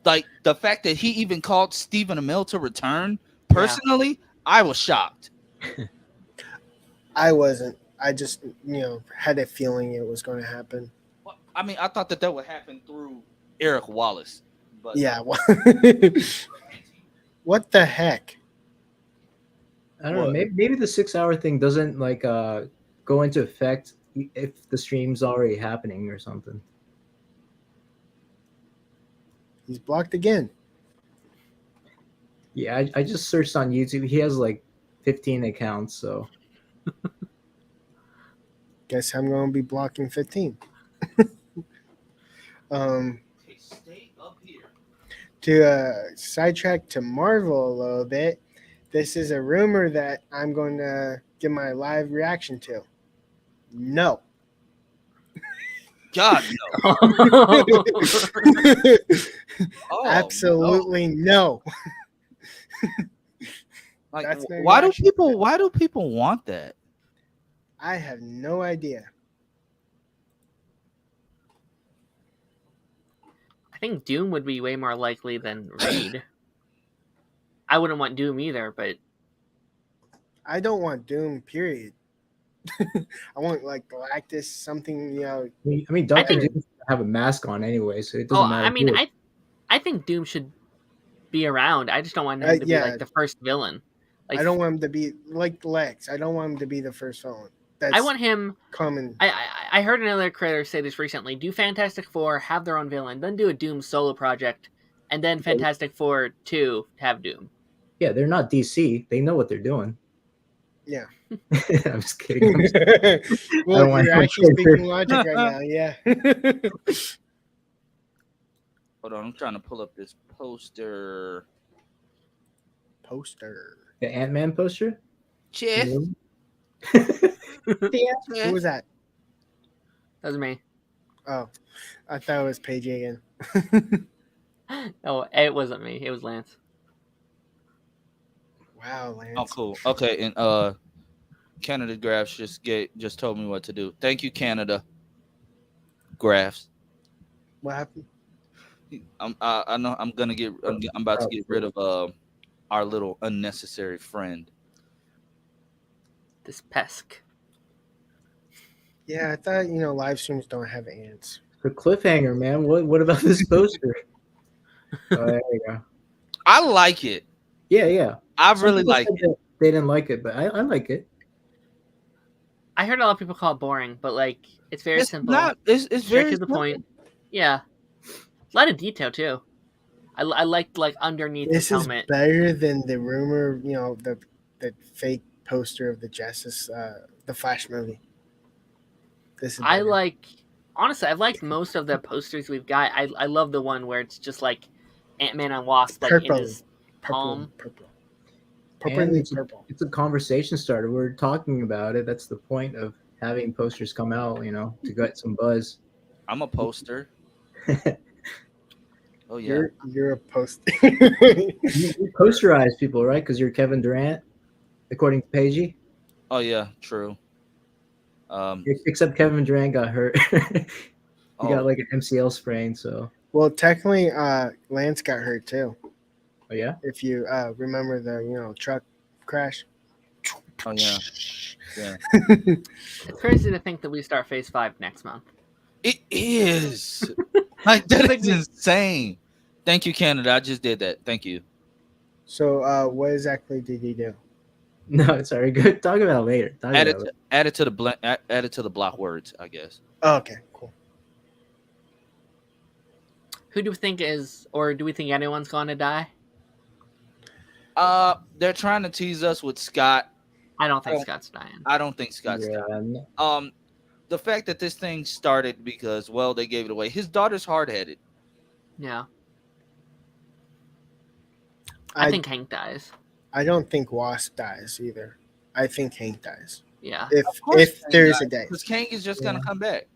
Like the fact that he even called Stephen Amell to return, personally, I was shocked. I wasn't. I just, had a feeling it was going to happen. Well, I mean, I thought that would happen through Eric Wallace. But yeah. What the heck? I don't know. Maybe the 6-hour thing doesn't like go into effect if the stream's already happening or something. He's blocked again. Yeah, I just searched on YouTube. He has like 15 accounts, so guess I'm going to be blocking 15. Stay up here. To sidetrack to Marvel a little bit, this is a rumor that I'm going to give my live reaction to. No. God, no. Absolutely no. Like, why do people want that? I have no idea. I think Doom would be way more likely than Reed. I wouldn't want Doom either, but I don't want Doom, period. I want like Galactus, something, I mean, Doctor Doom have a mask on anyway, so it doesn't matter. I mean, I think Doom should be around. I just don't want him to be like the first villain. Like, I don't want him to be like Lex. I don't want him to be the first villain. I want him coming. I heard another creator say this recently. Do Fantastic Four, have their own villain, then do a Doom solo project, and then Fantastic Four 2 have Doom. Yeah, they're not DC. They know what they're doing. Yeah. I'm just kidding. Well, you're actually speaking logic right now. Yeah. Hold on, I'm trying to pull up this poster. The Ant-Man poster? Jeff. Who was that? That was me. Oh, I thought it was Paige again. No, it wasn't me. It was Lance. Wow, Oh, Lance. cool. Okay, and Canada Graphs just told me what to do. Thank you, Canada Graphs. What happened? I know I'm about to get rid of our little unnecessary friend. This pesk. Yeah, I thought live streams don't have ants. The cliffhanger, man. What about this poster? Oh, there you go. I like it. Yeah. I Some really people like said it. that they didn't like it, but I like it. I heard a lot of people call it boring, but like it's very It's simple, not. It's straight very to the simple. point. Yeah, a lot of detail too. I liked like underneath his This is helmet. better than the rumor, the fake poster of the the Flash movie. This is I better. like honestly, I've liked most of the posters we've got. I love the one where it's just like Ant-Man and Wasp like in Purple. his palm. Purple. And Purple. it's a conversation starter. We're talking about it. That's the point of having posters come out, to get some buzz. I'm a poster. Oh yeah. You're a post. You posterize people, right? Because you're Kevin Durant, according to Pagey. Oh yeah. True. Except Kevin Durant got hurt. He Oh, got like an MCL sprain. So, Well, technically, Lance got hurt too. oh yeah. If you remember the truck crash. oh yeah. Yeah. It's crazy to think that we start Phase 5 next month. It is. Like that is insane. Thank you, Canada. I just did that. Thank you. So, what exactly did he do? No, sorry. Good. Talk about it later. Add it to the block words, I guess. Oh, okay, cool. Who do we think is, or do we think anyone's going to die? They're trying to tease us with Scott. I don't think Oh. Scott's dying. I don't think Scott's dying. The fact that this thing started because they gave it away. His daughter's hard-headed. Yeah. I think Hank dies. I don't think Wasp dies either. I think Hank dies. Yeah. If there's a day. Because Kang is just gonna come back.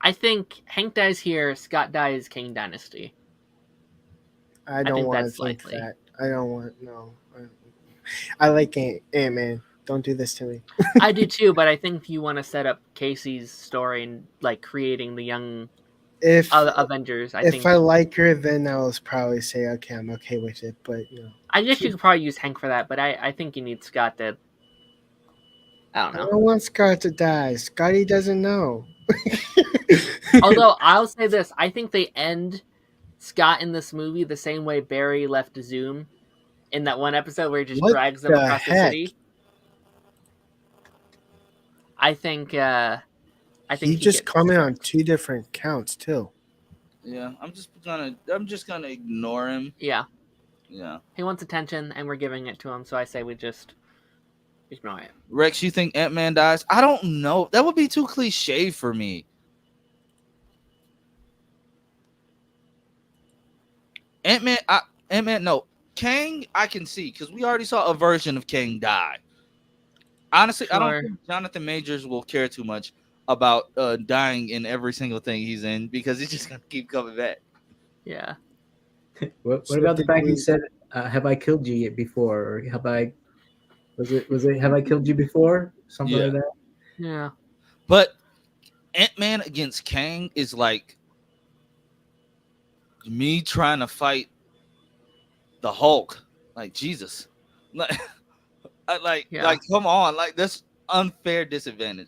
I think Hank dies here, Scott dies King Dynasty. I don't think want to that's think likely. that. I don't want no. I like Ant-Man. Don't do this to me. I do too, but I think you want to set up Casey's story and like creating the young If Avengers. I think I like her, then I'll probably say okay, I'm okay with it. But I guess you could probably use Hank for that, but I think you need Scott to. I don't I know. don't want Scott to die. Scotty doesn't know. Although I'll say this, I think they end Scott in this movie the same way Barry left Zoom in that one episode where he just What drags them the across the heck? city. I think. I think He just gets- commented on 2 different counts too. Yeah, I'm just gonna ignore him. Yeah, Yeah. he wants attention, and we're giving it to him. So I say we just ignore it. Rex, you think Ant-Man dies? I don't know. That would be too cliche for me. Ant-Man, no. Kang, I can see because we already saw a version of Kang die. Honestly, I don't Sure. think Jonathan Majors will care too much about dying in every single thing he's in because he's just gonna keep coming back. Yeah. What So about the did fact we- he said, "Have I killed you yet before?" Or have I? Was it? Have I killed you before? Something Yeah. like that. Yeah. But Ant-Man against Kang is like me trying to fight the Hulk. Like Jesus, like Yeah. come on, like that's unfair disadvantage.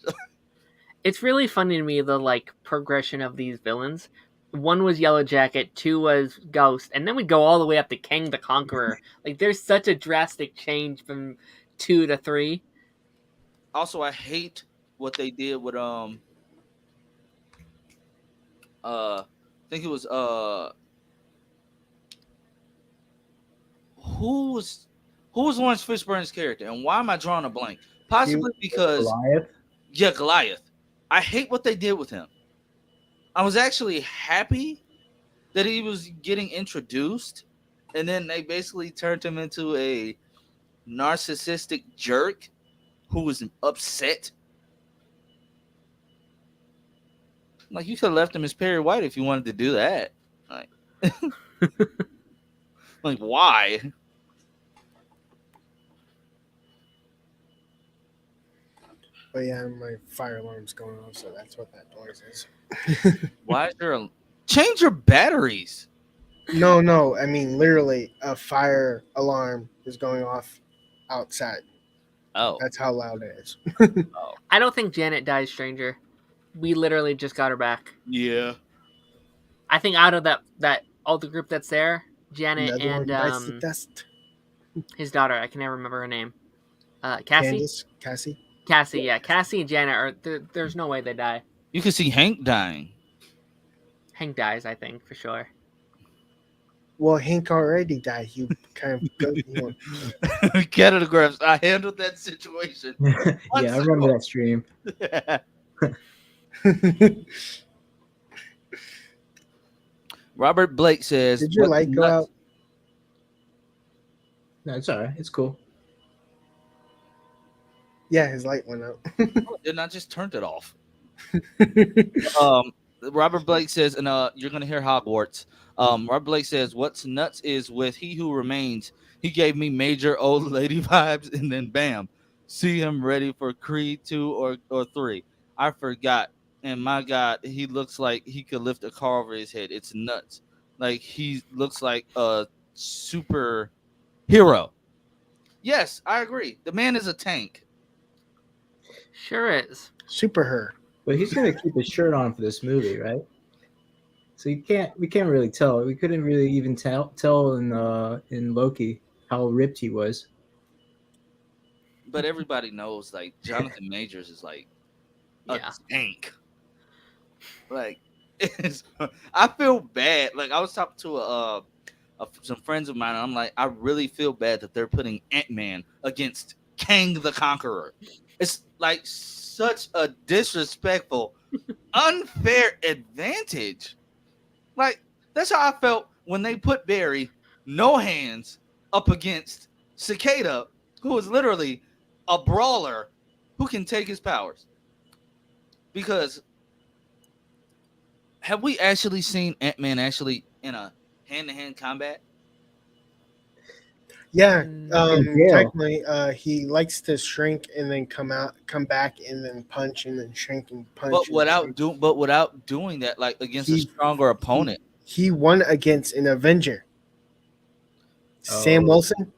It's really funny to me the like progression of these villains. One was Yellow Jacket, 2 was Ghost, and then we go all the way up to Kang the Conqueror. Like there's such a drastic change from 2 to 3. Also, I hate what they did with I think it was who was Lawrence Fishburne's character, and why am I drawing a blank? Possibly because Goliath. Goliath. I hate what they did with him. I was actually happy that he was getting introduced, and then they basically turned him into a narcissistic jerk who was upset. Like you could have left him as Perry White if you wanted to do that. Like, like why? But yeah, my fire alarm's going off, so that's what that noise is. Why is there a change your batteries? No. I mean, literally, a fire alarm is going off outside. Oh, That's how loud it is. I don't think Janet dies, stranger. We literally just got her back. yeah. I think out of that all the group that's there, Janet Another one and bites the dust. his daughter, I can never remember her name. Cassie? Cassie. Cassie, yeah. Cassie and Janet are there's no way they die. You can see Hank dying. Hank dies, I think, for sure. Well, Hank already died. He kind of Canada Graphs, I handled that situation. Yeah, I remember that stream. Robert Blake says, Did your light go out? No, it's all right. It's cool. Yeah, his light went out. Did not just turned it off. Robert Blake says, and you're gonna hear Hogwarts. Robert Blake says, "What's nuts is with He Who Remains. He gave me major old lady vibes, and then bam, see him ready for Creed 2 or 3. I forgot, and my God, he looks like he could lift a car over his head. It's nuts. Like he looks like a super hero. Yes, I agree. The man is a tank. Sure is. Super her. But he's gonna keep his shirt on for this movie, right? So we can't really tell. We couldn't really even tell in Loki how ripped he was. But everybody knows, like Jonathan Majors is like a tank. Like, I feel bad. Like I was talking to some friends of mine, and I'm like, I really feel bad that they're putting Ant-Man against Kang the Conqueror. It's like such a disrespectful, unfair advantage. Like, that's how I felt when they put Barry, no hands, up against Cicada, who is literally a brawler who can take his powers. Because have we actually seen Ant-Man actually in a hand-to-hand combat? Yeah, Yeah. technically, he likes to shrink and then come back, and then punch, and then shrink and punch. But without doing that, like against a stronger opponent. He won against an Avenger. Sam Wilson.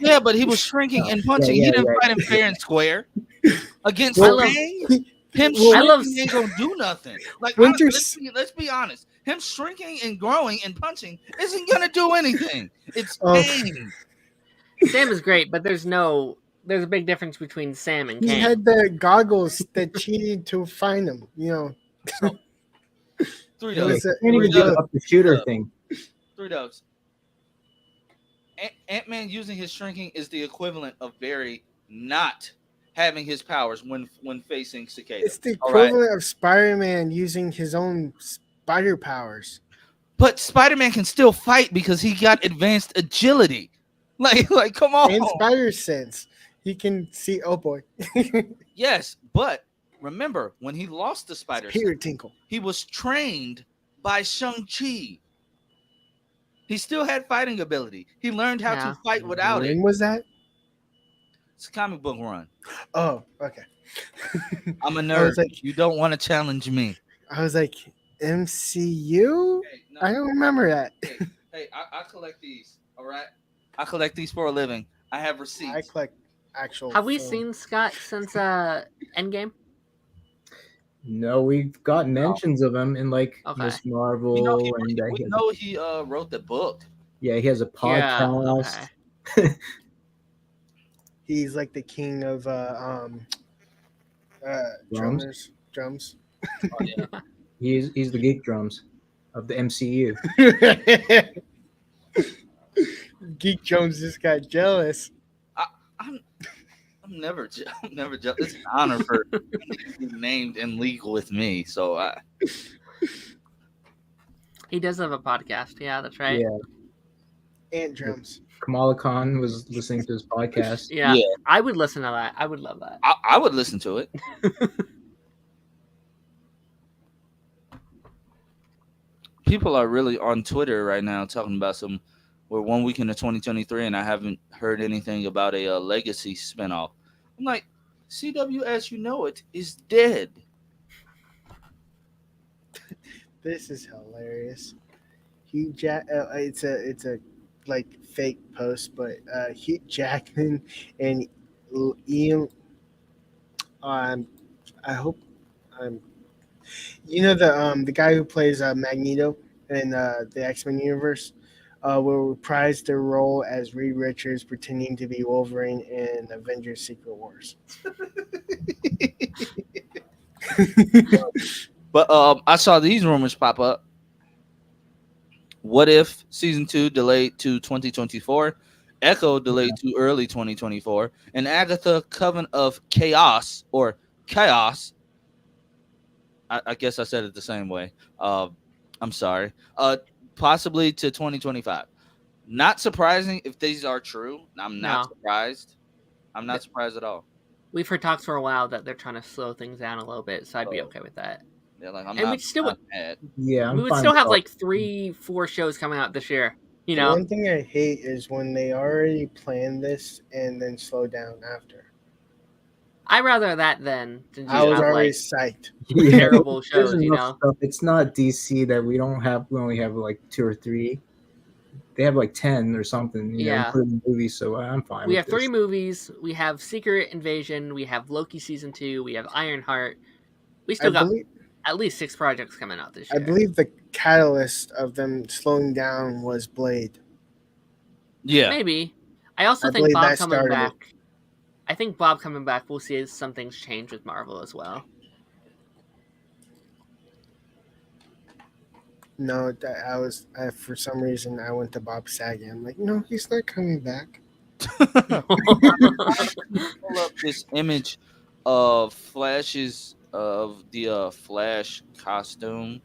Yeah, but he was shrinking and punching. He didn't fight him fair and square. Against Kang, him shrinking ain't gonna do nothing. Like let's be honest. Him shrinking and growing and punching isn't gonna do anything. It's Kang. Sam is great, but there's a big difference between Sam and Kang. He had the goggles that cheated to find him. You know. So, 3 dogs. Can't even do up the shooter thing. 3 dogs. Ant-Man using his shrinking is the equivalent of Barry not having his powers when facing Cicada. It's the equivalent of Spider-Man using his own spider powers. But Spider-Man can still fight because he got advanced agility. Like, come on. And spider sense. He can see. Oh boy. Yes, but remember when he lost the spider sense, tinkle. he was trained by Shang-Chi. He still had fighting ability. He learned how to fight without it. When was that? It's a comic book run. Oh, okay. I'm a nerd. You don't want to challenge me. I was like, MCU? Hey, no. I don't remember that. Hey, I collect these, all right? I collect these for a living. I have receipts. I collect actual. Have we seen Scott since Endgame? No, we've got mentions of him in like Miss Marvel. We know he wrote the book. Yeah, he has a podcast. Yeah, okay. He's like the king of drums. Oh, yeah. He's the geek drums of the MCU. Geek Jones just got jealous. I'm never jealous. It's an honor for him to be named in league with me. So he does have a podcast. Yeah, that's right. Yeah. And drums. Kamala Khan was listening to his podcast. Yeah. I would listen to that. I would love that. I would listen to it. people are really on Twitter right now talking about some. We're 1 week into 2023, and I haven't heard anything about a legacy spinoff. I'm like, CW as you know it is dead. This is hilarious. Hugh Jack. It's a like fake post, but Hugh Jackman and Ian. I hope I'm. The guy who plays Magneto in the X-Men universe will reprise their role as Reed Richards, pretending to be Wolverine in Avengers: Secret Wars. But I saw these rumors pop up. What if season 2 delayed to 2024? Echo delayed to early 2024, and Agatha Coven of Chaos or Chaos. I guess I said it the same way. I'm sorry. Possibly to 2025. Not surprising if these are true. I'm not surprised. I'm not surprised at all. We've heard talks for a while that they're trying to slow things down a little bit, so I'd be okay with that. Yeah, like I'm And not, we'd still not mad. Yeah, we would still have like 3-4 shows coming out this year. You The know, one thing I hate is when they already plan this and then slow down after. I'd rather that than to just I was have already like psyched. terrible There's shows. You enough know, stuff. It's not DC that we don't have. We only have like 2 or 3. They have like 10 or something. You know, Yeah. including movies. So I'm fine. we with have 3 this. movies. We have Secret Invasion. We have Loki season 2. We have Ironheart. We I still got believe, at least 6 projects coming out this I year. believe the catalyst of them slowing down was Blade. Yeah. Maybe. I also I think believe Bob that coming started it. back. I think Bob coming back, we'll see some things change with Marvel as well. No, for some reason I went to Bob Saget. I'm like, no, he's not coming back. Pull up this image of Flash's of the Flash costume.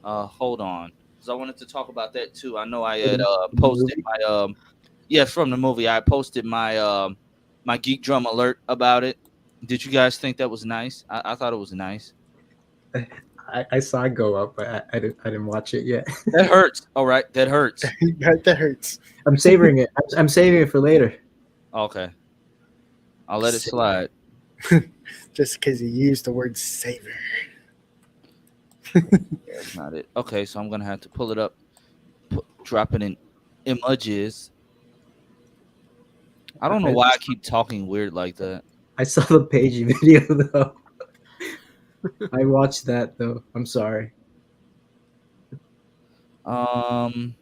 Hold on, because I wanted to talk about that too. I know I had posted my from the movie. I posted my my Geek Drum alert about it. Did you guys think that was nice? I thought it was nice. I saw it go up, but I didn't watch it yet. That hurts. All right, that hurts. That hurts. I'm savoring it. I'm saving it for later. Okay, I'll let it slide. Just because you used the word savor. That's not it. Okay, so I'm gonna have to pull it up, drop it in images. I don't know why I keep talking weird like that. I saw the Pagey video though. I watched that though. I'm sorry. Canada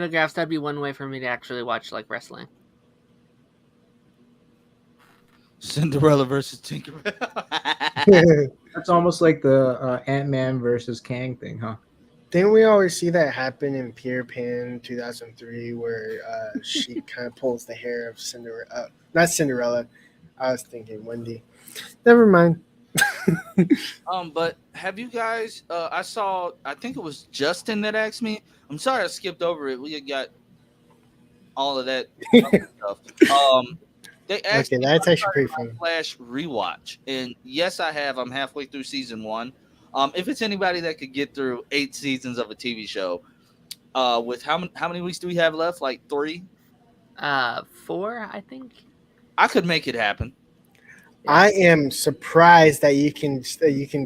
Graphs, that'd be one way for me to actually watch like wrestling. Cinderella versus Tinkerbell. That's almost like the Ant-Man versus Kang thing, huh? Didn't we always see that happen in Peter Pan 2003 where she kind of pulls the hair of Cinderella? Not Cinderella. I was thinking Wendy. Never mind. But have you guys? I think it was Justin that asked me. I'm sorry I skipped over it. We got all of that stuff. They asked me that's if I actually pretty started funny. my Flash rewatch, and yes, I have. I'm halfway through season 1. If it's anybody that could get through 8 seasons of a TV show, with how many weeks do we have left? Like 3? 4, I think. I could make it happen. I am surprised that you can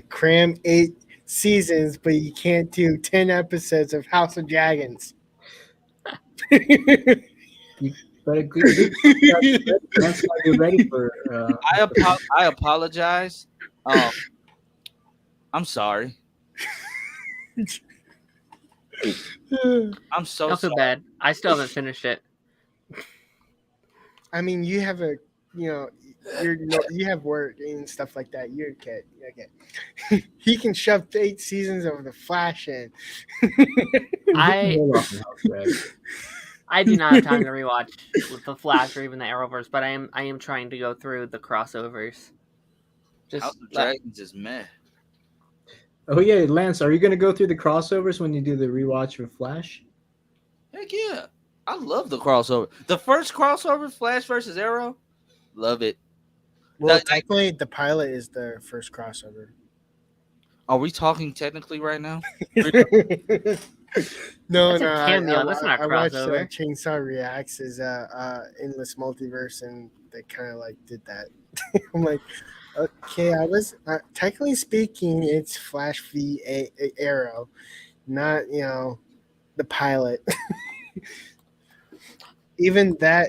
cram 8 seasons, but you can't do 10 episodes of House of Dragons. But that's why you're ready for. I apologize. I'm sorry. I'm so Don't feel sorry. bad. I still haven't finished it. I mean, you have you have work and stuff like that. You're okay. He can shove 8 seasons of the Flash in. I do not have time to rewatch with the Flash or even the Arrowverse, but I am trying to go through the crossovers. House of Dragons is meh. Oh yeah, Lance, are you gonna go through the crossovers when you do the rewatch of Flash? Heck yeah. I love the crossover. The first crossover, Flash versus Arrow, love it. Well, technically, the pilot is the first crossover. Are we talking technically right now? No, That's a no. cameo, that's not a I watched crossover. Chainsaw Reacts as Endless Multiverse, and they kind of like did that. I'm like, okay, I was technically speaking, it's Flash v Arrow, not the pilot. Even that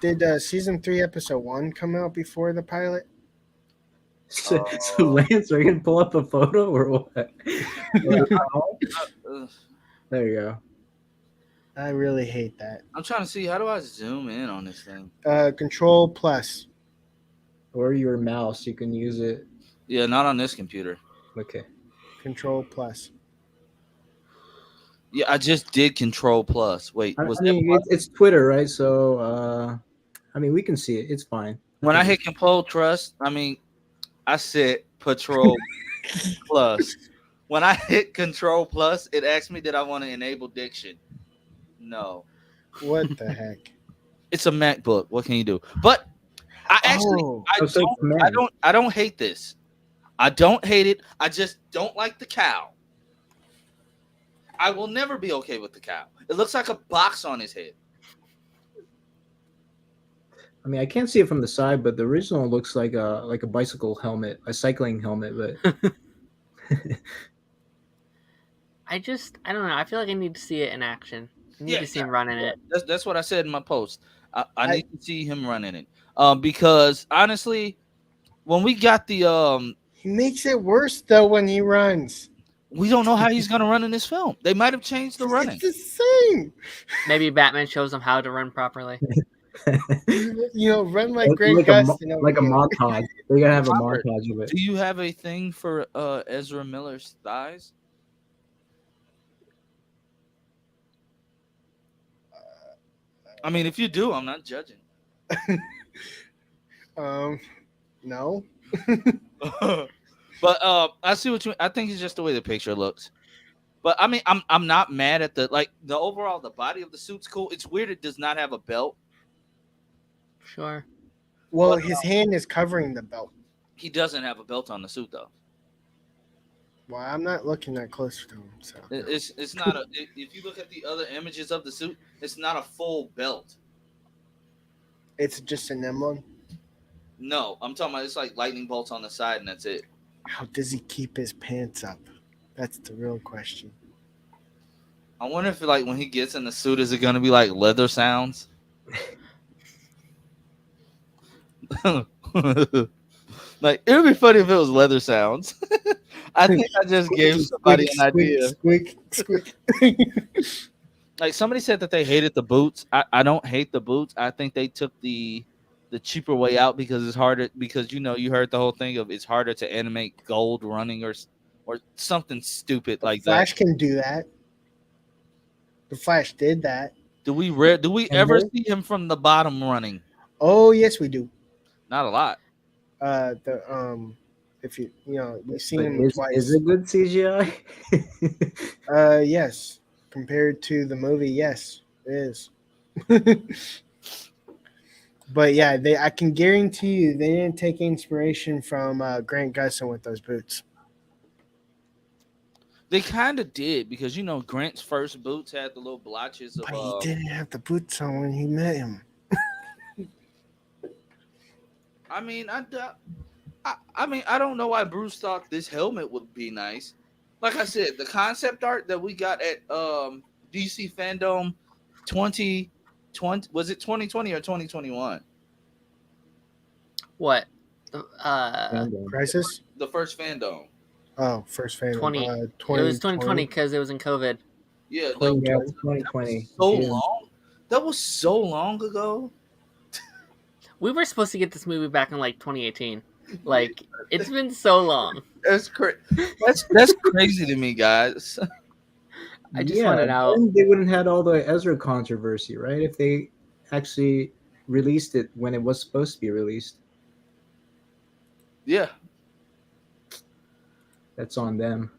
did season 3 episode 1 come out before the pilot? So Lance, are you gonna pull up a photo or what? There you go. I really hate that. I'm trying to see, how do I zoom in on this thing? Control plus. Or your mouse, you can use it. Yeah, not on this computer. Okay. Control plus. Yeah, I just did Control Plus. Wait, I was mean, that it's Twitter, right? So, I mean, we can see it. It's fine. when I hit Control Trust? I mean, I said Patrol Plus. When I hit Control Plus, it asked me did I want to enable diction. No, What the heck? it's a MacBook. What can you do? But I actually, I don't hate this. I don't hate it. I just don't like the cow. I will never be okay with the cow. It looks like a box on his head. I mean, I can't see it from the side, but the original looks like a bicycle helmet, a cycling helmet. But I don't know. I feel like I need to see it in action. I need to see him running it. That's what I said in my post. I need to see him running it. Because honestly, when we got the he makes it worse though when he runs. We don't know how he's gonna run in this film. They might have changed the running. It's the same. Maybe Batman shows him how to run properly. Run like Greg Gustin. Like a montage. They're gonna have a montage of it. Do you have a thing for Ezra Miller's thighs? I mean, if you do, I'm not judging. No. But I see what you. I think it's just the way the picture looks. But I mean, I'm not mad at the overall. The body of the suit's cool. It's weird it does not have a belt. Sure. Well, his hand is covering the belt. He doesn't have a belt on the suit though. Well, I'm not looking that close to him. So it's not a. If you look at the other images of the suit, it's not a full belt. It's just an emblem. No, I'm talking about it's like lightning bolts on the side and that's it. How does he keep his pants up? That's the real question. I wonder if when he gets in the suit, is it going to be like leather sounds? It would be funny if it was leather sounds. I think I just gave somebody an idea. Squeak, squeak. Somebody said that they hated the boots. I don't hate the boots. I think they took the cheaper way out because it's harder. Because you heard the whole thing of it's harder to animate gold running or something stupid like that. Flash can do that. The Flash did that. Do we ever see him from the bottom running? Oh yes, we do. Not a lot. If we've seen him twice. Is it good CGI? Yes. Compared to the movie, yes, it is. But yeah, I can guarantee you they didn't take inspiration from Grant Gustin with those boots. They kind of did because Grant's first boots had the little blotches of. But he didn't have the boots on when he met him. I mean, I don't know why Bruce thought this helmet would be nice. Like I said, the concept art that we got at DC Fandom 2020, was it 2020 or 2021? What? Crisis? The first Fandom. Oh, first Fandom. 20. It was 2020 because it was in COVID. Yeah, 2020. So long. That was so long ago. We were supposed to get this movie back in 2018. It's been so long. That's crazy. That's crazy to me, guys. I just want it out. They wouldn't have had all the Ezra controversy, right? If they actually released it when it was supposed to be released. Yeah. That's on them.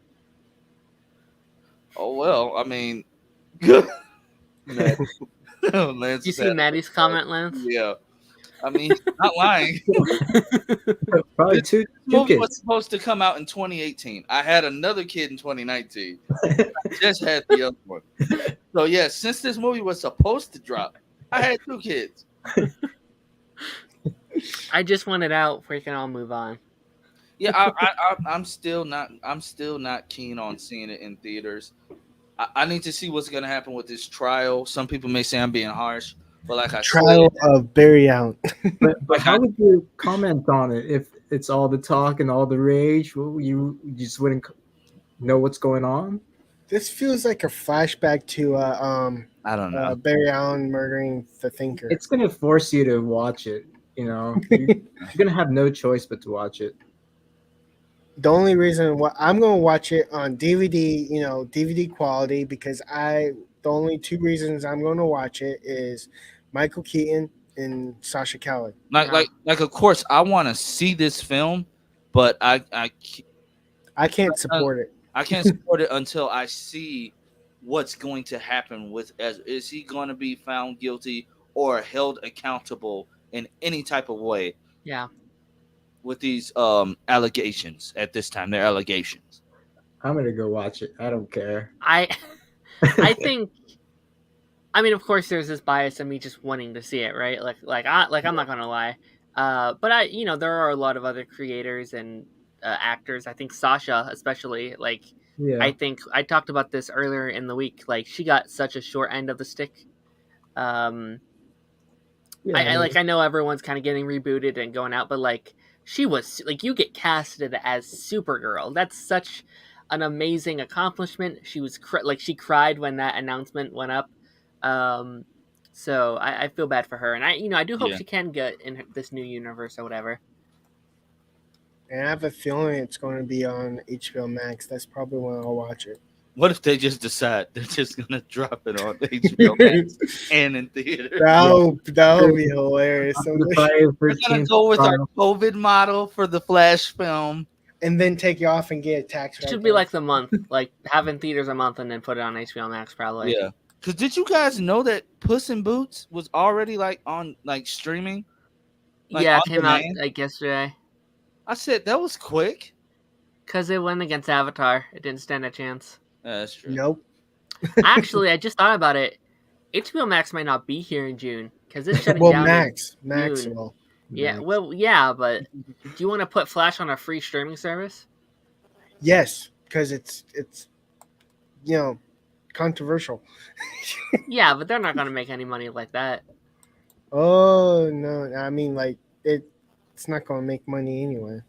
Oh well, I mean. Did you see Maddie's comment, Lance? Yeah. I mean, he's not lying. Probably This two movie was kids. supposed to come out in 2018. I had another kid in 2019. I just had the other one. So yeah, since this movie was supposed to drop, I had 2 kids. I just want it out. We can all move on. Yeah, I'm still not. I'm still not keen on seeing it in theaters. I need to see what's gonna happen with this trial. Some people may say I'm being harsh, but like I Trial said, of Barry Allen. But Like how I- would you comment on it if it's all the talk and all the rage? Well, you just wouldn't know what's going on. This feels like a flashback to I don't know. Barry Allen murdering the Thinker. It's gonna force you to watch it. You're gonna have no choice but to watch it. The only reason why I'm going to watch it on DVD, DVD quality, because the only 2 reasons I'm going to watch it is Michael Keaton and Sasha Calle. Like of course I want to see this film, but I can't support it. I can't support it until I see what's going to happen with Ezra. Is he going to be found guilty or held accountable in any type of way Yeah. with these allegations at this time? They're allegations. I'm gonna go watch it. I don't care. I think. I mean, of course, there's this bias of me just wanting to see it, right? I'm not gonna lie, but there are a lot of other creators and actors. I think Sasha, especially, Yeah. I think I talked about this earlier in the week. Like, she got such a short end of the stick. Yeah, I know everyone's kind of getting rebooted and going out, but she was you get casted as Supergirl. That's such an amazing accomplishment. She was she cried when that announcement went up. So I feel bad for her, and I do hope Yeah. she can get in this new universe or whatever. And I have a feeling it's going to be on HBO Max. That's probably when I'll watch it. What if they just decide they're just gonna drop it on HBO Max and in theater? That would be hilarious. After the Friday the We're gonna 13th go with our trial. COVID model for the Flash film. And then take you off and get a tax. It should be like the month, like have in theaters a month and then put it on HBO Max probably. Yeah. Cause did you guys know that Puss in Boots was already on streaming? Yeah, on it came out demand? yesterday. I said that was quick. Because it went against Avatar. It didn't stand a chance. Yeah, that's true. Nope. Actually, I just thought about it. HBO Max might not be here in June because it's shutting Well, down. Max June. will. Yeah, Max. well, yeah, but do you want to put Flash on a free streaming service? Yes, because it's controversial. Yeah, but they're not going to make any money like that. Oh no! I mean, it's not going to make money anyway.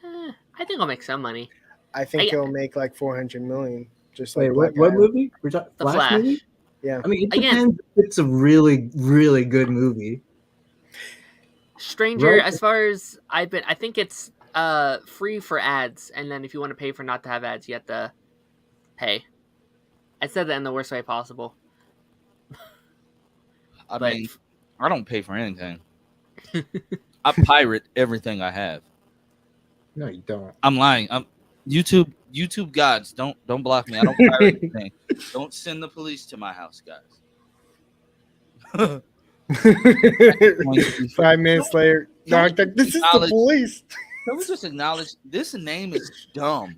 I think I'll make some money. I think I- it'll make like 400 million. Just like Wait, what Black Adam. movie? We're talking The Flash Flash. movie? Yeah. I mean, it Again- depends if it's a really, really good movie. Stranger, Right. as far as I think it's free for ads, and then if you want to pay for not to have ads, you have to pay. I said that in the worst way possible. I But- mean, I don't pay for anything. I pirate everything I have. No, you don't. I'm lying. I'm YouTube gods. Don't block me. I don't pirate anything. Don't send the police to my house, guys. 5 minutes later, Doctor, this is the Acknowledge- police. Can we just acknowledge this name is dumb?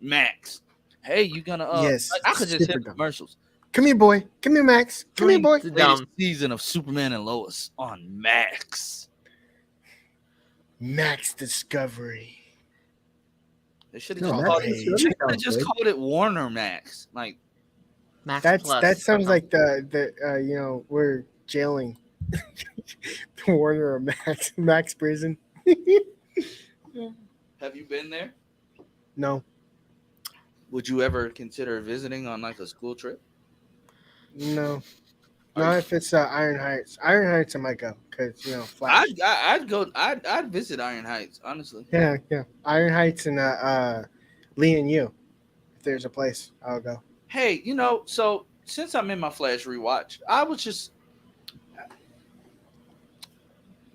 Max. Hey, you gonna Yes, I could just super hit dumb. commercials. Come here, boy. Come here, Max. Come here, boy. It's Latest dumb. season of Superman and Lois on Max. Max Discovery. They should No, have Max called Discovery it. They sounds just good. called it Warner Max. Like Max That Plus. sounds like the we're jailing Warner or Max prison. have you been there? No, Would you ever consider visiting on like a school trip? no. Are Not you- if it's Iron Heights. Iron Heights I might go because Flash. I'd go. I'd visit Iron Heights. Honestly, Yeah. Iron Heights and Lee and you. If there's a place, I'll go. hey, so since I'm in my Flash rewatch, I was just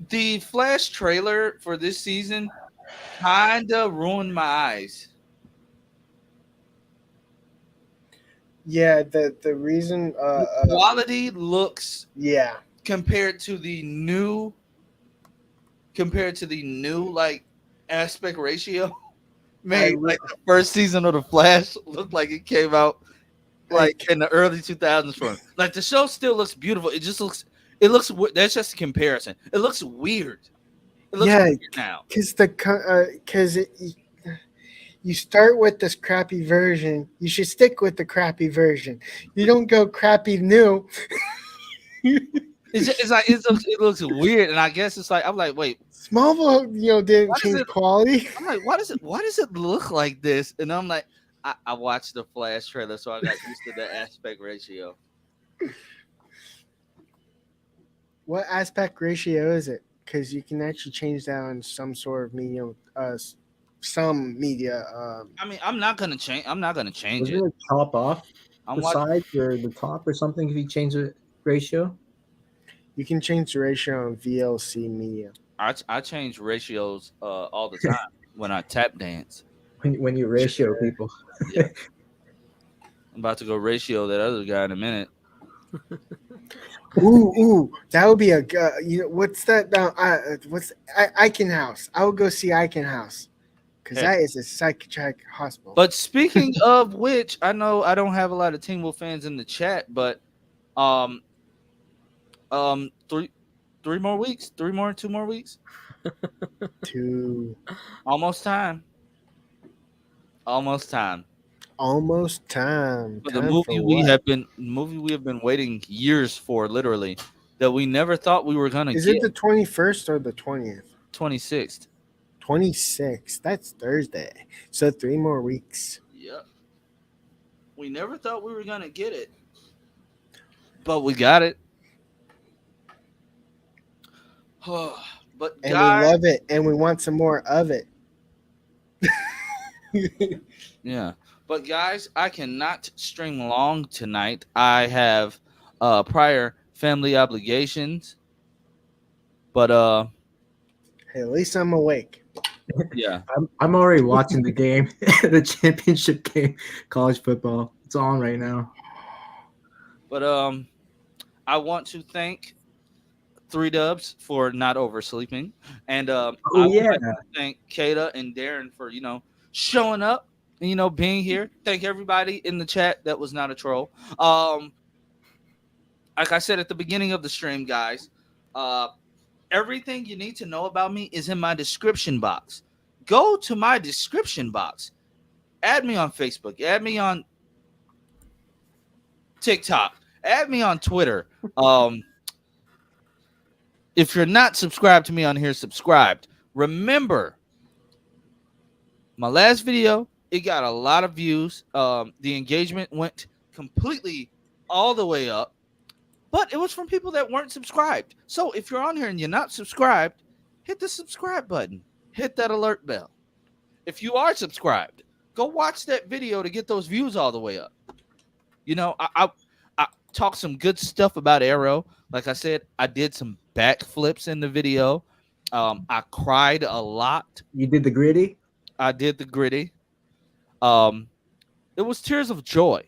the Flash trailer for this season kinda ruined my eyes. Yeah, the reason The quality looks yeah. compared to the new like aspect ratio. Made like the first season of the Flash looked like it came out like in the early 2000s for him. Like the show still looks beautiful. It looks that's just a comparison. It looks weird. It looks weird now. Because you start with this crappy version. You should stick with the crappy version. You don't go crappy new. It looks weird, and I guess it's like I'm like, wait, Smallville, didn't change quality. I'm like, why does it look like this? And I'm like, I watched the Flash trailer, so I got used to the aspect ratio. What aspect ratio is it? Because you can actually change that on some sort of medium, some media. I mean, I'm not gonna change Wasn't it. it chop off I'm the watching. side or the top or something if you change the ratio? You can change the ratio on VLC media. I change ratios all the time when I tap dance. When you ratio people. Yeah. I'm about to go ratio that other guy in a minute. Ooh, that would be a what's that? What's Icon House? I would go see Icon House because that is a psychiatric hospital. But speaking of which, I know I don't have a lot of Teen Wolf fans in the chat, but 2 more weeks. Almost time. For the movie we have been waiting years for, literally, that we never thought we were gonna get. Is it the 21st or the 20th? 26th. 26th. That's Thursday. So 3 more weeks. Yep. We never thought we were gonna get it, but we got it. But and we love it, and we want some more of it. Yeah. But guys, I cannot string long tonight. I have prior family obligations. But hey, at least I'm awake. Yeah. I'm already watching the game, the championship game, college football. It's on right now. But I want to thank 3 Dubs for not oversleeping. And I want to thank Kata and Darren for, showing up and, being here. Thank everybody in the chat that was not a troll. Like I said at the beginning of the stream, guys, everything you need to know about me is in my description box. Go to my description box. Add me on Facebook. Add me on TikTok. Add me on Twitter. If you're not subscribed to me on here, subscribed. Remember, my last video, it got a lot of views. The engagement went completely all the way up, but it was from people that weren't subscribed. So if you're on here and you're not subscribed, hit the subscribe button. Hit that alert bell. If you are subscribed, go watch that video to get those views all the way up. I talked some good stuff about Arrow. Like I said, I did some backflips in the video. I cried a lot. You did the gritty? I did the gritty. It was tears of joy.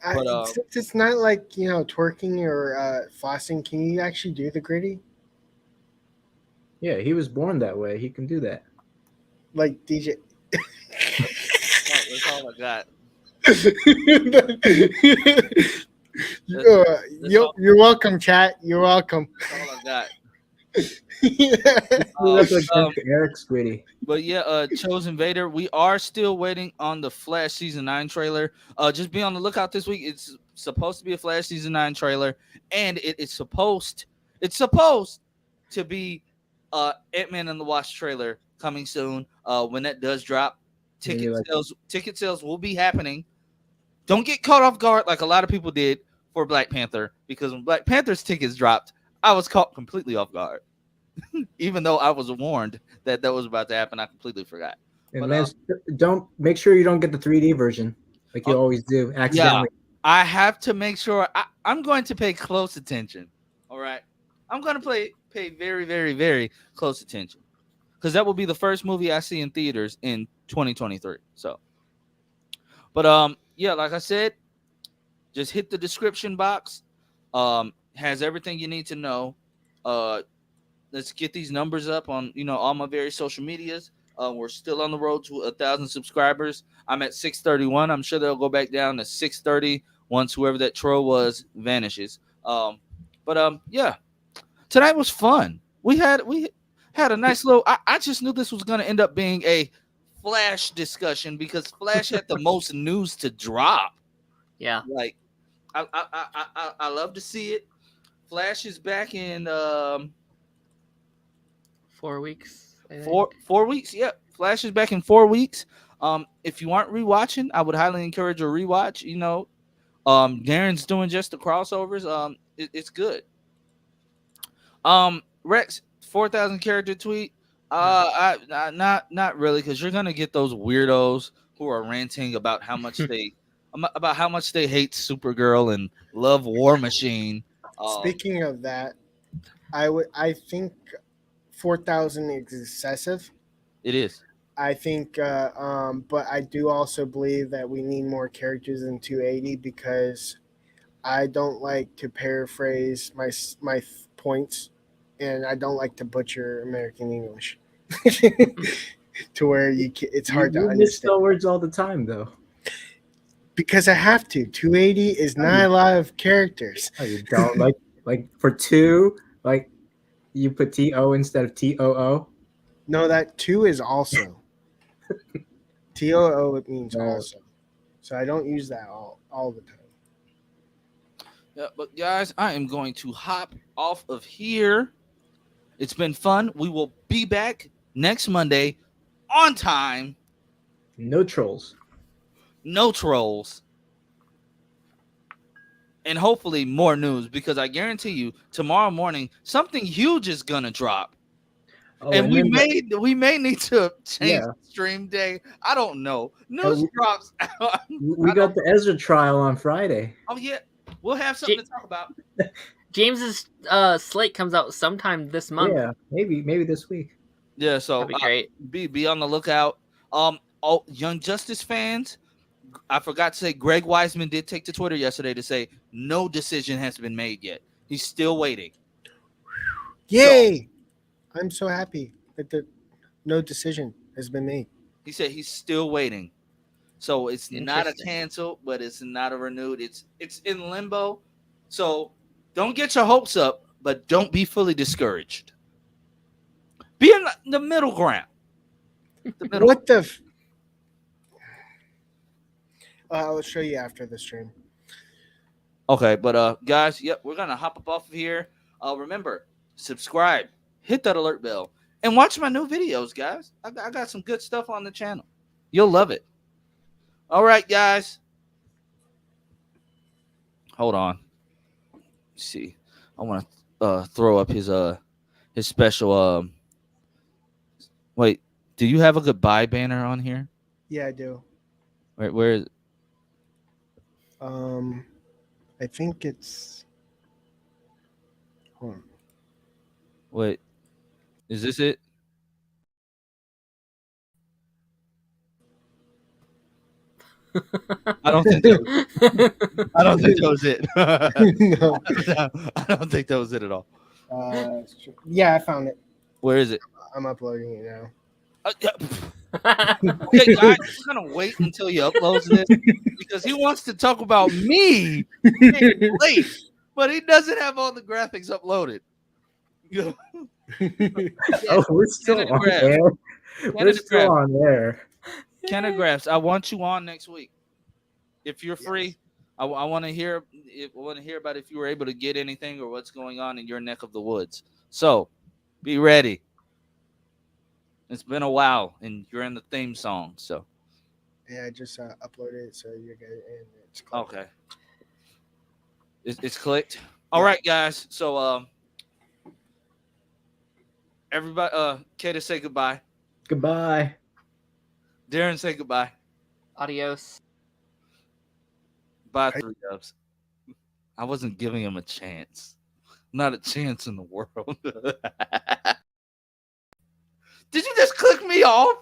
Since it's not like twerking or flossing, can you actually do the gritty? Yeah, he was born that way. He can do that. Like DJ. That's all I got. You're welcome, chat. You're welcome. That's all I got. Eric's gritty. But yeah, Chosen Vader, we are still waiting on the Flash Season 9 trailer. Just be on the lookout this week. It's supposed to be a Flash Season 9 trailer, and it's supposed to be Ant-Man and the Wasp trailer coming soon. When that does drop, ticket sales will be happening. Don't get caught off guard like a lot of people did for Black Panther, because when Black Panther's tickets dropped, I was caught completely off guard. Even though I was warned that was about to happen, I completely forgot. And man, don't make sure you don't get the 3D version like you always do accidentally. Yeah, I have to make sure. I'm going to pay close attention. All right, I'm going to pay very, very, very close attention, because that will be the first movie I see in theaters in 2023. So, but yeah, like I said, just hit the description box. has everything you need to know. Uh, let's get these numbers up on all my various social medias. We're still on the road to 1,000 subscribers. I'm at 631. I'm sure they'll go back down to 630 once whoever that troll was vanishes. But yeah, tonight was fun. We had a nice little. I just knew this was gonna end up being a Flash discussion because Flash had the most news to drop. Yeah. Like I love to see it. Flash is back in 4 weeks. I think. 4 weeks. Yep, Flash is back in 4 weeks. If you aren't rewatching, I would highly encourage a rewatch. Darren's doing just the crossovers. It's good. Rex, 4,000 character tweet. Not really, because you're gonna get those weirdos who are ranting about how much they hate Supergirl and love War Machine. Speaking of that, I think 4,000 is excessive. It is. I think, but I do also believe that we need more characters in 280 because I don't like to paraphrase my points, and I don't like to butcher American English to where it's hard to You understand. misspell words all the time, though. Because I have to. 280 is not a lot of characters. Oh, you don't like for two, like you put TO instead of TOO. No, that 2 is also. TOO it means also. So I don't use that all the time. Yeah, but guys, I am going to hop off of here. It's been fun. We will be back next Monday on time. No trolls. No trolls. And hopefully more news, because I guarantee you tomorrow morning something huge is gonna drop. Oh, and we then may need to change Yeah. the stream day. I don't know. News drops. we got the Ezra trial on Friday. Oh yeah, we'll have something to talk about. James's slate comes out sometime this month. Yeah, maybe this week. Yeah, so That'd be great. Be on the lookout. All Young Justice fans, I forgot to say Greg Weisman did take to Twitter yesterday to say no decision has been made yet. He's still waiting. Yay! I'm so happy that no decision has been made. He said he's still waiting. So it's not a Interesting. cancel, but it's not a renewed. It's in limbo. So don't get your hopes up, but don't be fully discouraged. Be in the middle ground. What the? I'll show you after the stream. Okay, but guys, yep, we're gonna hop up off of here. Remember, subscribe, hit that alert bell, and watch my new videos, guys. I got some good stuff on the channel. You'll love it. All right, guys. Hold on. Let's see. I want to throw up his special. Wait, do you have a goodbye banner on here? Yeah, I do. Where is it? I think it's. Hold on. Wait, is this it? I don't think that was it. No. I don't think that was it at all. Yeah, I found it. Where is it? I'm uploading it now. Okay, guys, we're gonna wait until he uploads this because he wants to talk about me being late, but he doesn't have all the graphics uploaded. Oh, we're still on there. We're still on there. Canada Graphs, I want you on next week if you're free. I want to hear. I want to hear about if you were able to get anything or what's going on in your neck of the woods. So, be ready. It's been a while, and you're in the theme song. So, Yeah, I just uploaded it, so you're good. And it's clicked. okay, it's clicked. All right, guys. So, everybody, Kata, say goodbye. Goodbye. Darren, say goodbye. Adios. Bye, 3 Dubs. I wasn't giving him a chance. Not a chance in the world. Did you just click me off?